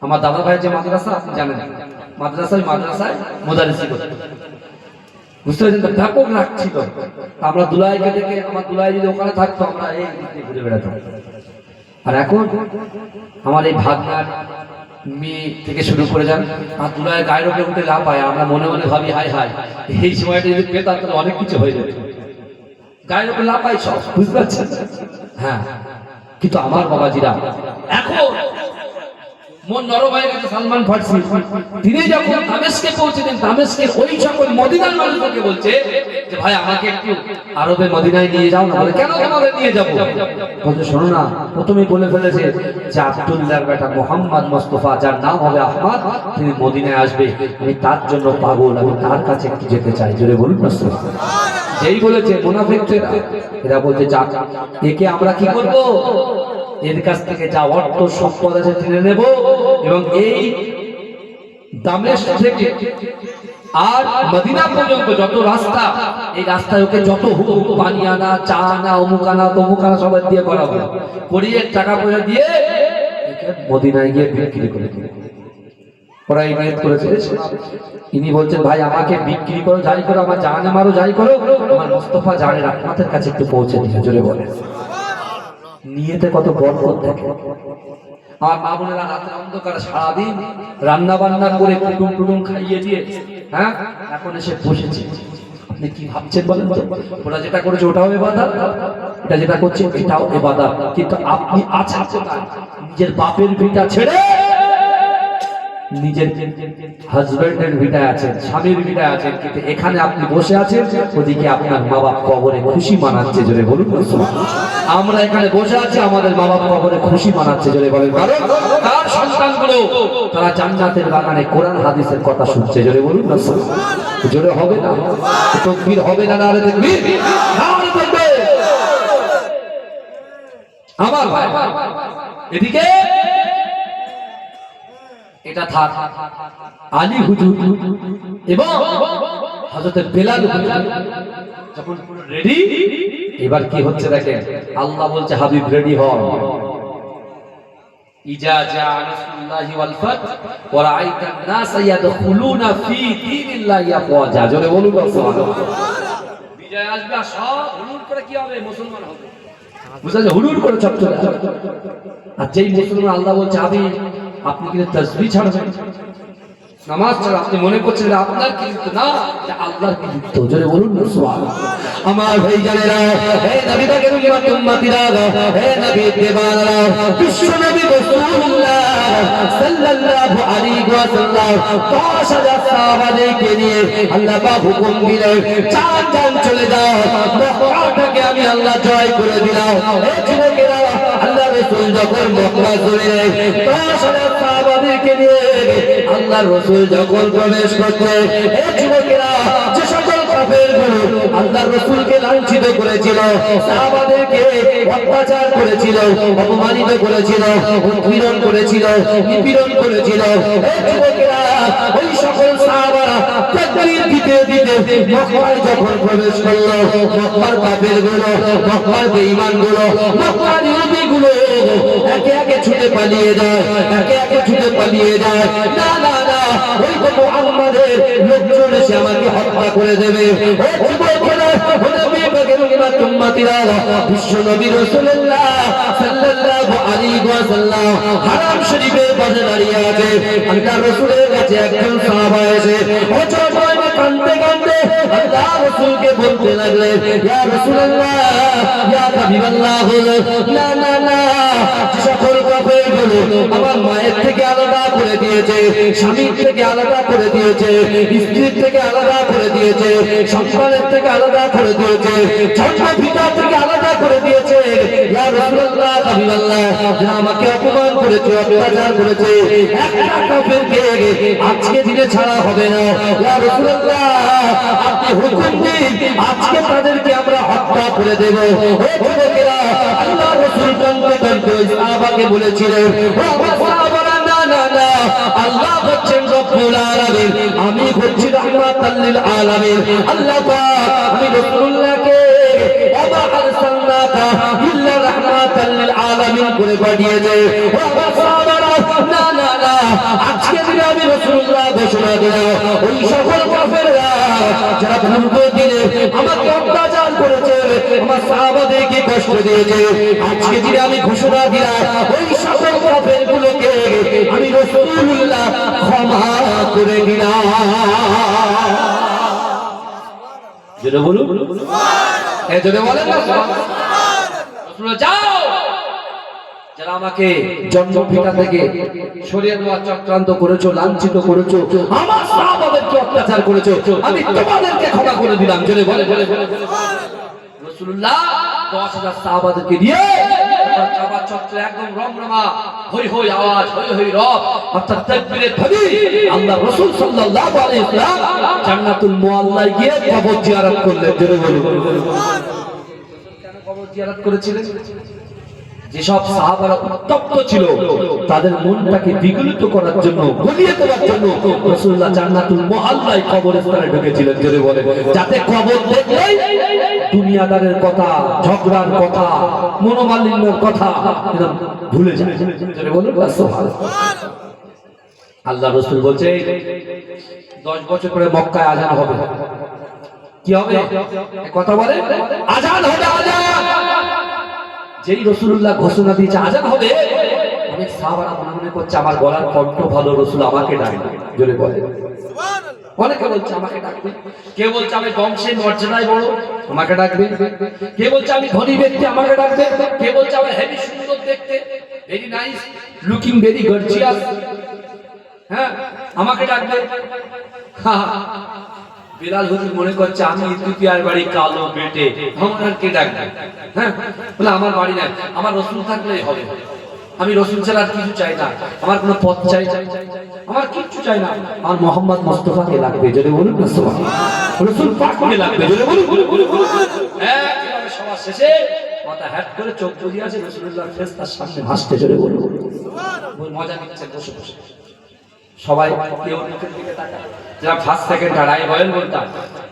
আমার দাদা ভাই যে মাদ্রাসা আপনি জানেন, মাদ্রাসায় মোদারিসি করতেন, বুঝতে পেরেছেন? তো ব্যাপক রাগ ছিল। আমরা দুলাইকে দেখে, আমার দুলাই যদি ওখানে থাকতো আমরা এই ঘুরে বেড়াতাম। আর এখন আমার এই ভাগনার মেয়ে থেকে শুরু করে যান, আর দুলাইয়ের গায়ের উপরে উঠে লাভ হয়, আমরা মনে মনে ভাবি হাই হাই, এই সময়টা যদি পেতাম তাহলে অনেক কিছু হয়ে যেত। গায়ের উপরে লাভ পাই সব, বুঝতে পারছেন? হ্যাঁ, কিন্তু আমার বাবাজিরা এখন মন নরম হয়ে গেছে। সালমান ফার্সি তিনি যখন দামেস্কে পৌঁছেছেন, দামেস্কের ওই সকল মদিনার মানুষকে বলছে যে ভাই আমাকে একটু আরবে মদিনায় নিয়ে যাও না। বলে কেন তোমাদের নিয়ে যাবো? বলছে শোনো না, প্রথমেই বলে ফেলেছে যে আব্দুল্লাহর বেটা মোহাম্মদ মোস্তফা, যার নাম হবে আহমদ, তিনি মদিনায় আসবে, আমি তার জন্য পাগল, আমি তার কাছে একটু যেতে চাই। জোরে বলুন না। যেই বলেছে মুনাফিকরা, এরা বলছে যাক, একে আমরা কি করবো, এর কাছ থেকে যা অর্থ সম্পদ আছে টেনে নেব, এবং এই দামেস্ক থেকে আর মদিনা পর্যন্ত যত রাস্তা, এই রাস্তায় ওকে যত হুকুম, পানি আনা, চা আনা, অমুক আনা, তমুক আনা, সবাই দিয়ে করাবো, করিয়ে টাকা পয়সা দিয়ে মদিনায় গিয়ে বিক্রি করে দিবে। ওরা এই নিয়ত করেছে। ইনি বলছেন ভাই আমাকে বিক্রি করো, যাই করো, আমার জানে মারো, যাই করো, আমার মুস্তাফা জানের আপনাদের কাছে একটু পৌঁছে দিয়ে। জোরে বলে নিয়েতে কত বরকত থাকে। আমার মা বোনেরা রাতে অন্ধকারে সারাদিন রান্না বান্না করে কুটুম টুটুম খাইয়ে দিয়ে, হ্যাঁ, এখন এসে বসেছে। আপনি কি ভাবছেন বলেন তো? ওরা যেটা করেছে ওটাও ইবাদত, এটা যেটা করছে এটাও ইবাদত। কিন্তু আপনি আছেন কোথায়? নিজের বাপের ভিটা ছেড়ে নিজের হাজবেন্ডের ভিটায় আছেন, স্বামীর ভিটায় আছেন, কিন্তু এখানে আপনি বসে আছেন, ওদিকে আপনার মা বাপ কবরে খুশি মানাচ্ছে। জোরে বলুন। আমরা এখানে বসে আছি, আমাদের মা বাপ কবরে খুশি মানাচ্ছে। জোরে বলেন। কারণ তার সন্তানগুলো তারা জান্নাতের বাগানে কোরআন হাদিসের কথা শুনছে। জোরে বলুন না। জোরে হবে না, তাকবীর হবে না, নারে তাকবীর, নারে তাকবীর। আমার ভাই এদিকে এটা থাক, আলী হুজুর এবং হযরত বেলাল হুজুর যখন রেডি, এবার কি হচ্ছে দেখেন, আল্লাহ বলছে হাবিব রেডি হও। ইজা জা রাসূলুল্লাহি ওয়াল ফাত ওয়া রাআইতান নাস ইয়াদখুলুনা ফি দীনিল্লাহি আফওয়াজা। জোরে বলুন সুবহানাল্লাহ। বিজয় আসবে, সব হুড়ুর করে কি হবে, মুসলমান হবে। বুঝাছে হুড়ুর করে সব চলে আসবে। আর যেই মুসলমান, আল্লাহ বলছে হাবিব আপনি কিন্তু তাসবিহ ছাড়বেন, নামাজ ছাড়া, আপনি মনে করছেন আপনার কিন্তু না, এটা আল্লাহর কিন্তু। জোরে বলুন না সুবহানাল্লাহ। আমার ভাই জানেরা, হে নবী পাকের উম্মতিরা, হে নবী দেবানরা, বিশ্ব নবী রাসূলুল্লাহ সাল্লাল্লাহু আলাইহি ওয়াসাল্লাম 10,000 সাহাবাদেরকে নিয়ে আল্লাহ পাক হুকুম দিলেন, চার চলে যাও, মক্কাটাকে আমি আল্লাহ জয় করে দিলাম। হে যুবকেরা, আল্লাহ রাসূল যখন মক্কা চলে 10,000 সাহাবাদেরকে নিয়ে আল্লাহ রাসূল যখন প্রবেশ করতে, হে যুবকেরা, যে সকল কাফেরগুলো আল্লাহ রাসূলকে লাঞ্ছিত করেছিল, সাহাবাদেরকে অত্যাচার করেছিল, অপমানিত করেছিল, উৎপীড়ন করেছিল, নিপীড়ন করেছিল, হে যুবকেরা, ওই সকল সাহাবারা তাকবীর দিতে দিতে মক্কায় যখন প্রবেশ করলো, মক্কার কাফেরগুলো, মক্কার বেঈমানগুলো, মক্কার ইহুদিগুলো একে একে ছুটে পালিয়ে যায়, একে একে ছুটে পালিয়ে যায়। না না না, ওই তো মুহাম্মাদের লোকজন এসে আমাকে হত্যা করে দেবে। বিশ্ব নবী রাসূলুল্লাহ সাল্লাল্লাহু আলাইহি ওয়াসাল্লাম হারাম শরীফের পাশে দাঁড়িয়ে আছে। আল্লাহর রাসূলের কাছে একজন সাহাবা এসে কাঁদতে কাঁদতে আল্লাহ রাসূলকে বলতে লাগলেন, ইয়া রাসূলুল্লাহ, ইয়া হাবিবাল্লাহ, না না না, সকল কাফেরগুলো আমার মায়ের থেকে আলাদা করে দিয়েছে, স্বামীর থেকে আলাদা করে দিয়েছে, স্ত্রীর থেকে আলাদা করে দিয়েছে, সন্তানের থেকে আলাদা করে দিয়েছে, জন্ম পিতা থেকে আলাদা করে দিয়েছে। ইয়া রাসূলুল্লাহ, হাবিবাল্লাহ, যারা আমাকে অপমান করেছে, অত্যাচার করেছে, একটা কাফেরকে আজকে দিনে ছাড়া হবে না। ইয়া রাসূলুল্লাহ, আপনি হুকুম দিন, আজকে তাদেরকে আমরা হত্যা করে দেব। ও যুবকেরা, আল্লাহ রাসূল কাঁদতে কাঁদতে ওই সাহাবাকে বলেছিলেন, ও আমার সাহাবারা, না না না, আল্লাহ হচ্ছেন রব্বুল আলামিন, আমি হচ্ছি রাহমাতাল লিল আলামিন। আল্লাহ পাক আমি রাসূলুল্লাহকে ওয়া আরসালনাকা ইল্লা রাহমাতাল লিল আলামিন করে পাঠিয়েছে। ও আমার সাহাবারা, না না না, আজকে দিনে আমি রাসূলুল্লাহ ঘোষণা দিলাম, ওই সকল কাফেররা যারা পূর্ব দিনে আমাকে অত্যাচার করেছে, আমার সাহাবাদেরকে কষ্ট দিয়েছে, আজকে দিনে আমি ঘোষণা দিলাম, ওই সকল কাফেরগুলোকে আমি রাসূলুল্লাহ ক্ষমা করে দিলাম। যেটা বলুন, এই জন্য বলেন না সুবহানাল্লাহ। যাও, যারা আমাকে জন্ম পিতা থেকে সরিয়ে দেওয়ার চক্রান্ত করেছো, লাঞ্ছিত করেছো, আমার সাহাবাদেরকে অত্যাচার করেছো, আমি তোমাদেরকে ক্ষমা করে দিলাম। জোরে বলে বলে বলে রাসূলুল্লাহ 10,000 সাহাবাদেরকে নিয়ে কাবা চত্বরে একদম রমরমা হই হই আওয়াজ, হই হই রব, অর্থাৎ তাকবীরের ধ্বনি। আল্লাহ রাসূল সাল্লাল্লাহু আলাইহি ওয়াসাল্লাম জান্নাতুল মুআল্লায় গিয়ে কবর জিয়ারত করলেন। জোরে বলে কেন কবর জিয়ারত করেছিলেন? যেসব সাহাবারা উত্তপ্ত ছিল, তাদের মনটাকে বিগলিত করার জন্য, গলিয়ে দেওয়ার জন্য রাসূলুল্লাহ জান্নাতুল মুআল্লায় কবরস্থানে ঢুকেছিলেন। জোরে বলে, যাতে কবর দেখলেই দুনিয়াদারের কথা, ঝগড়ার কথা, মনোমালিন্যের কথা এরকম ভুলে যায়। জোরে বলুন সুবহানাল্লাহ। আল্লাহ রাসূল বলছে 10 বছর পরে মক্কায় আযান হবে। কি হবে? কথা বলে, আযান হবে, আযান। যেই রাসূলুল্লাহ ঘোষণা দিয়েছে আযান হবে, অনেক সাহাবারা মনে করছে আমার গলার কণ্ঠ ভালো, রাসূল আমাকে ডাকবে। জোরে বলে সুবহানাল্লাহ। অনেকে বলছে আমাকে ডাকবে, কে বলছে আমি বংশে মর্যাদায় বড়, আমাকে ডাকবে, কে বলছে আমি ধনী ব্যক্তি, আমাকে ডাকবে, কে বলছে আমি হেভি সুন্দর দেখতে, very nice looking, very gorgeous, হ্যাঁ আমাকে ডাকবে। বিলাল হুজুর মনে করছে আমি ইথিওপিয়ার বাড়ি, কালো বেটে, আমার কে ডাকবে? হ্যাঁ, বলে আমার বাড়ি নাই, আমার রাসূল থাকলেই হবে, আমি রাসূল ছাড়া আর কিছু চাই না, আমার কোনো পথ চাই, আমার কিচ্ছু চাই না, আমার মোহাম্মদ মুস্তাফাকে লাগবে। যদি বলুন না সুবহানাল্লাহ, রাসূল পাককে লাগবে। যদি বলুন একবারে সবার শেষে মাথা হ্যাট করে চোখ বুজিয়ে আছে, রাসূলুল্লাহর ফেস তার সামনে ভাসতে। যদি বলুন সুবহানাল্লাহ, মজা নিচ্ছে বসে বসে সবাই, কেউ মুখের দিকে তাকায়। যারা ফার্স্ট সেকেন্ড আর আই গয়েল বলতাম,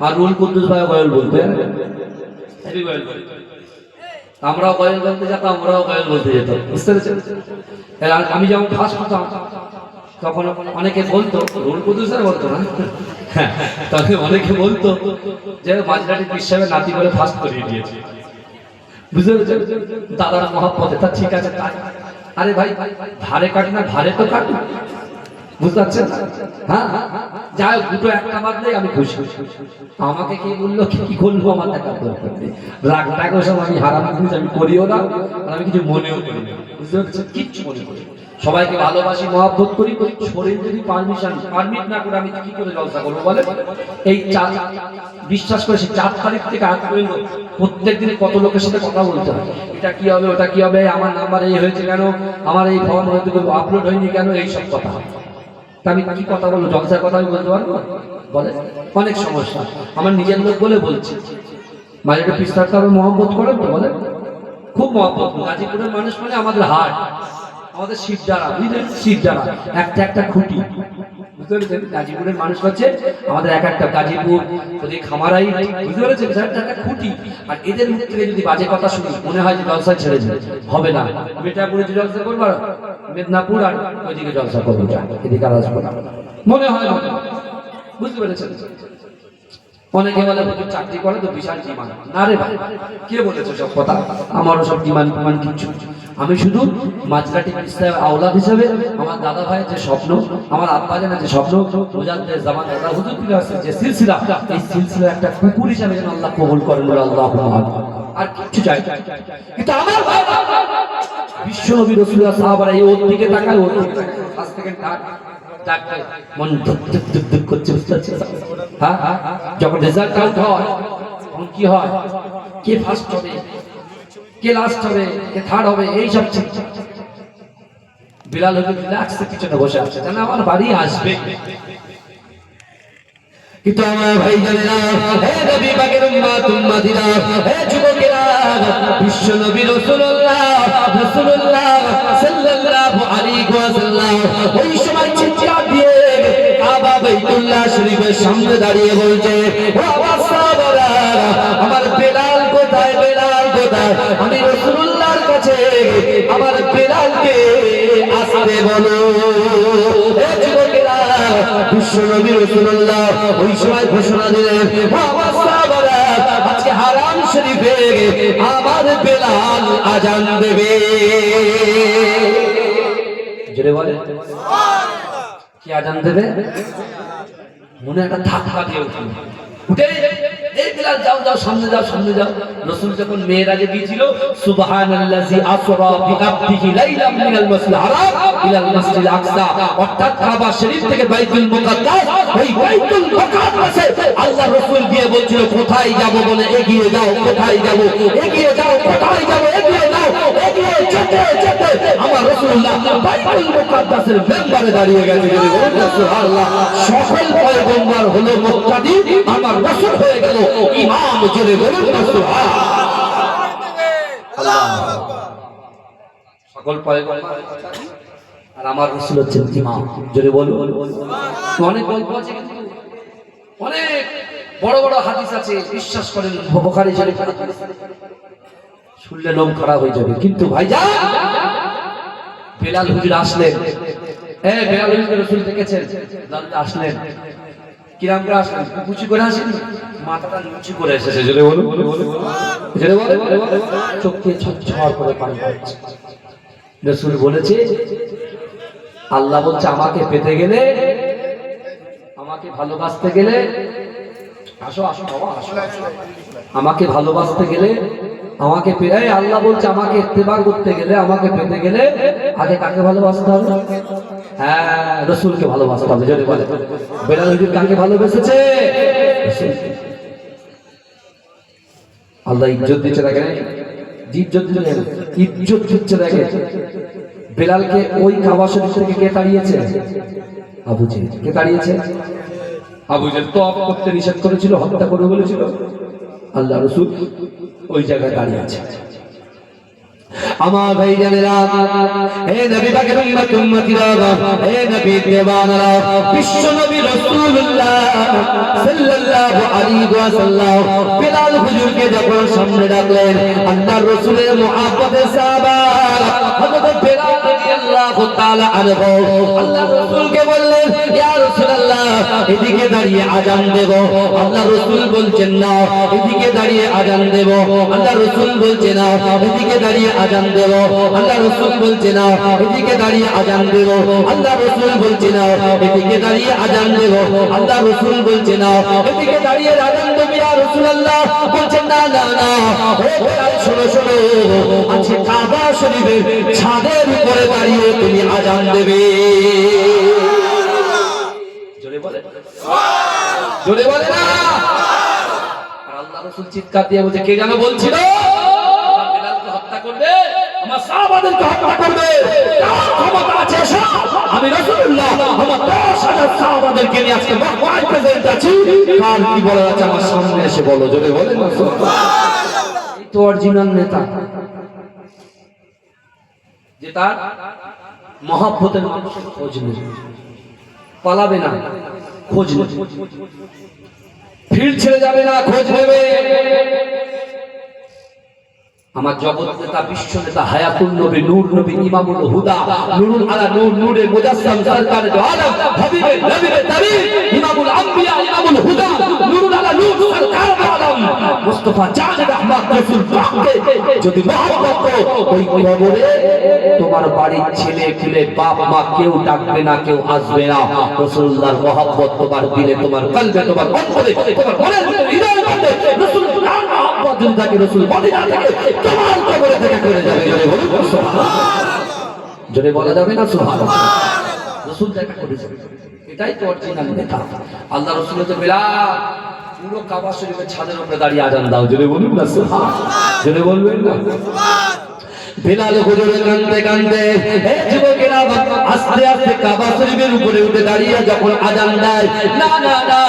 আর রুল কুদ্দুস ভাই গয়েল বলতে, হেভি গয়েল বলতে, আমরাও গয়েল বলতে যেতাম, আমরাও গয়েল বলতে যেতাম, বুঝতে পেরেছেন? আমি যখন ফার্স্ট হতাম তখন অনেকে বলতো, রুল কুদ্দুস বলতো না, তখন অনেকে বলতো যে মাঝরাটি পিসাবের নাতি করে ফার্স্ট করিয়ে দিয়েছে। বুঝতে পেরেছেন? দাদার মহাপদে, তা ঠিক আছে, আরে ভাই ধারে কাট না, ধারে তো কাটু, বুঝতে পারছেন? হ্যাঁ, যাই হোক, দুটো একটা বাদলে আমি খুশি। আমাকে কে বললো কি করবো আমার টাকা দরকার নেই, রাগ টাগ ওসব আমি হারাম জিনিস আমি করিও না, আর আমি কিছু মনেও করি না। বুঝতে পারছেন? কিচ্ছু মনে করি, সবাইকে ভালোবাসি, মহব্বত করি। শরীর যদি পারমিট না করে আমি কি করে জলসা করবো বলে? এই বিশ্বাস করে 4 তারিখ থেকে 8 পর্যন্ত প্রত্যেক দিনে কত লোকের সাথে কথা বলতে হয়, এটা কি হবে, ওটা কি হবে, আমার নাম্বার এই হয়েছে কেন, আমার এই ফর্ম হয়তো আপলোড হয়নি কেন, এইসব কথা। আমি কি কথা বলবো? জলসার কথা আমি বলতে পারবো? বলে অনেক সমস্যা, আমার নিজের লোক বলে বলছি। মাঝে পিস্তারটা আমি মহব্বত করে বলে, খুব মহব্বত। গাজীপুরের মানুষ মানে আমাদের হাট, আমাদের শিবদারা, বুঝলেন? শিবদারা একটা একটা খুঁটি, বুঝতে পেরেছেন? গাজীপুরের মানুষ হচ্ছে আমাদের এক একটা, গাজীপুর যদি খামারাই, বুঝতে পেরেছেন? একটা খুঁটি। আর এদের মুখ থেকে যদি বাজে কথা শুনি, মনে হয় যে জলসা ছেড়ে যায়, হবে না। মিঠাপুরে যে জলসা করবো, মেদিনীপুর আর ওইদিকে জলসা করবো, এদিকে আর আসবো না, মনে হয় না। বুঝতে পেরেছেন? অনেকে বলে হুজুর চাকরি করে তো বিশাল ডিমান্ড। না রে ভাই, কে বলেছে সব কথা? আমারও সব ডিমান্ড কিচ্ছু। আমি শুধু মাঝরাটি ইসলাম আওলাদ হিসেবে আমার দাদা ভাইয়ের যে স্বপ্ন, আমার আব্বা জানের যে স্বপ্ন, মুজাদ্দেদ জামান দাদা হুজুর পীর আছে যে সিলসিলা, এই সিলসিলা একটা কুকুর হিসেবে যেন আল্লাহ কবুল করেন বলে আল্লাহুম্মা আমিন। আর কিছু চাই কিন্তু আমার বিশ্ব নবী রাসূলুল্লাহ সাহাবারা এই ওর দিকে তাকায়, ওর দিকে তাকায়, ফার্স্ট সেকেন্ড থার্ড মন ধুক ধুক ধুক ধুক করছে, বুঝতে পারছিস? হ্যাঁ, যখন রেজাল্ট আউট হয় তখন কি হয়, কে ফার্স্ট হবে, কে লাস্ট হবে, কে থার্ড হবে, এই সব চিন্তা। বিলাল হুজুর রিল্যাক্সে পিছনে বসে আছে, জানে আমার বাড়ি আসবে। কিন্তু আমার ভাই জানেনা, হে নবী পাকের উম্মত উম্মতিরা, হে যুবকেরা, বিশ্ব নবী রাসূলুল্লাহ সাল্লাল্লাহু আলাইহি ওয়াসাল্লাম ওই সময় চিৎকার দিয়ে কাবা বাইতুল্লাহ শরীফের সামনে দাঁড়িয়ে বলছে, ও আমার সাহাবারা, আমার বেলাল কোথায়, বেলাল কোথায়? আমি রাসূলুল্লাহর কাছে আমার বেলালকে আসতে বলো। হে যুবকেরা, বিশ্ব নবী রাসূলুল্লাহ ওই সময় ঘোষণা দিলেন, ও আমার সাহাবারা, আজকে হারাম শরীফে আমার বেলাল আজান দেবে। জোরে বলে কি আজান দেবে? মনে একটা ধাক্কা দিয়ে উঠল, উঠে এই বিলাল যাও যাও, সামনে যাও, সামনে যাও। রাসূল যখন মেরাজে গিয়েছিল, সুবহানাল্লাযী আসরা বিআবদিহি লাইলাম মিনাল মাসজিদিল হারাম ইলাল মাসজিদিল আকসা, অর্থাৎ কাবা শরীফ থেকে বাইতুল মুকাদ্দাস, ওই বাইতুল মুকাদ্দাসে আল্লাহ রাসূল গিয়ে বলছিল, কোথায় যাব বলে এগিয়ে যাও, কোথায় যাব, এগিয়ে যাও, কোথায় যাব, এগিয়ে যাও, এগিয়ে যেতে যেতে আমার রাসূলুল্লাহ বাইতুল মুকাদ্দাসের মেম্বারে দাঁড়িয়ে গেছে। সুবহানাল্লাহ, সকল পয়গম্বর হলো মুক্তাদি, আমার রাসূল হয়ে গেল ইমাম। জোরে বলুন সুবহানাল্লাহ। সকল পয়গম্বর আর আমার রাসূল হচ্ছেন ইমাম। জোরে বলুন। অনেক গল্প আছে, কিন্তু অনেক বড় বড় হাদিস আছে, বিশ্বাস করেন বুখারী শরীফ শুনলে লোম খারাপ হয়ে যাবে। কিন্তু ভাইজান, বেলাল হুজুর আসলেন, বেলাল হুজুর রাসূল দেখেছেন, আসলেন কিরাম করে আসলেন, কুচি করে আসেন, মাথাটা নিচু করে এসেছে। জোরে বলুন, জোরে বলুন, চোখ দিয়ে ছটছট করে পানি পড়ছে। রাসূল বলেছে, আল্লাহ বলছে আমাকে পেতে গেলে, আমাকে ভালোবাসতে গেলে, আসো আসো বাবা আসো, আমাকে ভালোবাসতে গেলে, আমাকে আল্লাহ বলছে আমাকে ইত্তেবা করতে গেলে, আমাকে পেতে গেলে আগে কাকে ভালোবাসতে হবে? হ্যাঁ, রাসূলকে ভালোবাসতে হবে। জোরে বলে। বেলাল হুজুর কাকে ভালোবেসেছে? আল্লাহ ইজ্জত দিচ্ছে, দেখেন ইজ্জত দিচ্ছে, ইজ্জত দিচ্ছে। দেখেন বেলালকে ওই কাবা শরীফ থেকে কে তাড়িয়েছে? আবু জেহেল। কে তাড়িয়েছে? আবু জেহেল তওয়াফ করতে নিষেধ করেছিল, হত্যা করবে বলেছিল। আল্লাহ রাসূল ওই জায়গায় দাঁড়িয়ে আছে। আমার ভাই জানেরা, হে নবী পাকের উম্মত উম্মতিরা, হে নবী দেওয়ানারা, বিশ্ব নবী রাসূলুল্লাহ সাল্লাল্লাহু আলাইহি ওয়াসাল্লাম বেলাল হুজুরকে যখন সামনে ডাকলেন, আল্লাহর রাসূলের মুহাব্বতের সাহাবা হযরত বেলাল রাদিয়াল্লাহু তাআলা আনহু আল্লাহর রাসূলকে বললেন, ইয়া রাসূলুল্লাহ, এদিকে দাঁড়িয়ে আযান দেব। আল্লাহর রাসূল বলছেন না, এদিকে দাঁড়িয়ে আযান দেব। আল্লাহর রাসূল বলছে না, এদিকে দাঁড়িয়ে আযান দেব। আল্লাহ রাসূল বলছে না, এদিকে দাঁড়িয়ে আযান দেব। আল্লাহ রাসূল বলছে না, এদিকে দাঁড়িয়ে আযান দেব। আল্লাহ রাসূল বলছে না, এদিকে দাঁড়িয়ে আযান দেব। ইয়া রাসূলুল্লাহ বলছেন, না না না, ও বেলাল শোনো শোনো, আজকে কাবা শরীফের ছাদের উপরে দাঁড়িয়ে তুমি আযান দেবে। জোরে বলে, জোরে বলে না। আর আল্লাহ রাসূল চিৎকার দিয়ে বলছে, কে যেন বলছিল বেলালকে হত্যা করবে, আমার সাহাবাদেরকে হত্যা করবে, কার ক্ষমতা আছে? আমি রাসূলুল্লাহ আমার 10,000 সাহাবাদেরকে নিয়ে আজকে মক্কায় প্রেজেন্ট আছি, কার কি বলার আছে আমার সামনে এসে বলো। জোরে বলেন না সুবহানাল্লাহ। এই তো অরিজিনাল নেতা, যে তার মহব্বতের মানুষের খোঁজ নেবে, পালাবে না, খোঁজ নেবে, ফিল্ড ছেড়ে যাবে না, খোঁজ নেবে। আমার জগৎ নেতা, বিশ্ব নেতা, হায়াতুল নবী, নূর নবী, ইমামুল হুদা, নূরুল আলা নূর, নূরে মুজাসসাম, সরকারে দো আলম, হাবিবে নবীরে তারিখ, ইমামুল আম্বিয়া, ইমামুল হুদা, নূরুল আলা মাহবুব সরকার আলম মুস্তাফা জামিল আহমদ রাসূল পাককে যদি মহব্বত করো, ওই কবরে তোমার বাড়ির ছেলে পেলে বাপ মা কেউ ডাকবে না, কেউ আসবে না। রাসূলুল্লাহর মহব্বত তোমার দিলে, তোমার কলবে, তোমার অন্তরে, তোমার মনের ভিতরে, হৃদয়ের মধ্যে রাসূলুল্লাহর মহব্বত যদি থাকে, রাসূল মদিনা থেকে তোমার কবরে থেকে করে যাবে। জোরে বলুন সুবহানাল্লাহ। জোরে বলা যাবে না সুবহানাল্লাহ? রাসূল দেখা করে যাবে। এটাই তো অরিজিনাল নেতা। আল্লাহ রাসূল তো বেলাল পুরো কাবা শরীফের ছাদের উপরে দাঁড়িয়ে আজান দাও। জোরে বলুন না সুবহানাল্লাহ? জোরে বলবেন না সুবহানাল্লাহ? বেলাল হুজুর কাঁদতে কাঁদতে এই যুবকেরা আস্তে আস্তে কাবা শরীফের উপরে উঠে দাঁড়িয়ে যখন আজান দেয়, না না না,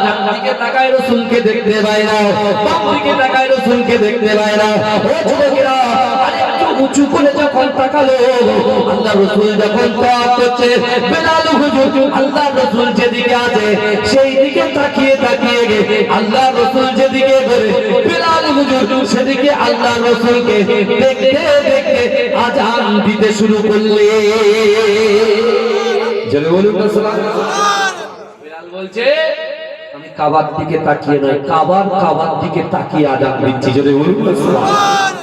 ডান দিকে তাকায় রাসূলকে দেখতে পায় না, বাম দিকে তাকায় রাসূলকে দেখতে পায় না। ও যুবকেরা আরেকটু উঁচু করে যখন তাকালো, আল্লাহ রাসূল যখন তাওয়াফ করছে, বেলাল হুজুর আল্লাহ রাসূল যেদিকে আছে সেই দিকে তাকিয়ে তাকিয়ে আল্লাহ রাসূল যেদিকে ঘুরে, বেলাল হুজুর সেদিকে আল্লাহ রাসূলকে দেখতে দেখতে আজান দিতে শুরু করলে। জোরে বলুন না সুবহানাল্লাহ? বেলাল বলছে আমি কাবার দিকে তাকিয়ে নয়, কাবার দিকে তাকিয়ে আজান দিচ্ছি। জোরে বলুন না সুবহানাল্লাহ?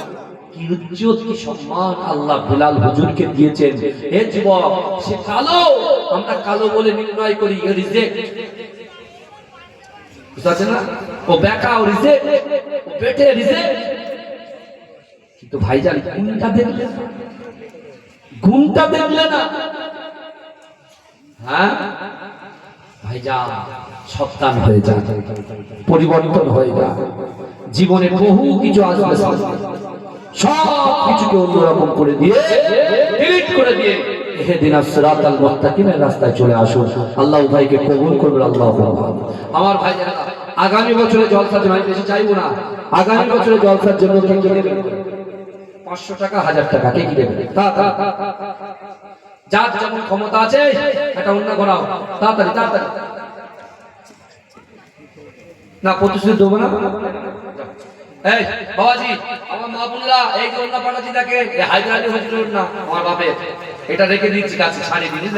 কি ইজ্জত, কি সম্মান আল্লাহ বেলাল হুজুরকে দিয়েছেন। হে যুবক, সে কালো, আমরা কালো বলে নির্ণয় করি, রিজেক্ট, বুঝতে পারছেন না? ও বেকা, ও রিজেক্ট, ও বেটে রিজেক্ট। কিন্তু ভাইজান গুণটা দেখলে, গুণটা দেখলে না? হ্যাঁ ভাইজান, সাবধান হয়ে যা, পরিবর্তন হয়ে যা। জীবনে বহু কিছু আসবে, সব কিছুকে অন্যরকম করে দিয়ে, ডিলিট করে দিয়ে ইহদিনাস সিরাতাল মুস্তাকিমের রাস্তায় চলে আসুন। আল্লাহ ভাইকে কবুল করুন। আল্লাহুম্মা। আমার ভাইজান, আগামী বছরে জলসা জমা বেশি চাইবো না। আগামী বছরে জলসার জন্য কে কি দেবে? 500 টাকা, 1000 টাকা, কে কি দেবে? যার যেমন ক্ষমতা আছে এটা অন্য করাও, তাড়াতাড়ি তাড়াতাড়ি। না প্রতিশ্রুতি দেবো না। এই বাবাজি, আমার মা বোনরা, এই যে অন্য পাঠাচ্ছি তাকে হায়দ্রাবাদি হয়েছিল না আমার বাপের, এটা রেখে দিচ্ছি কাছে, ছাড়িয়ে দিন।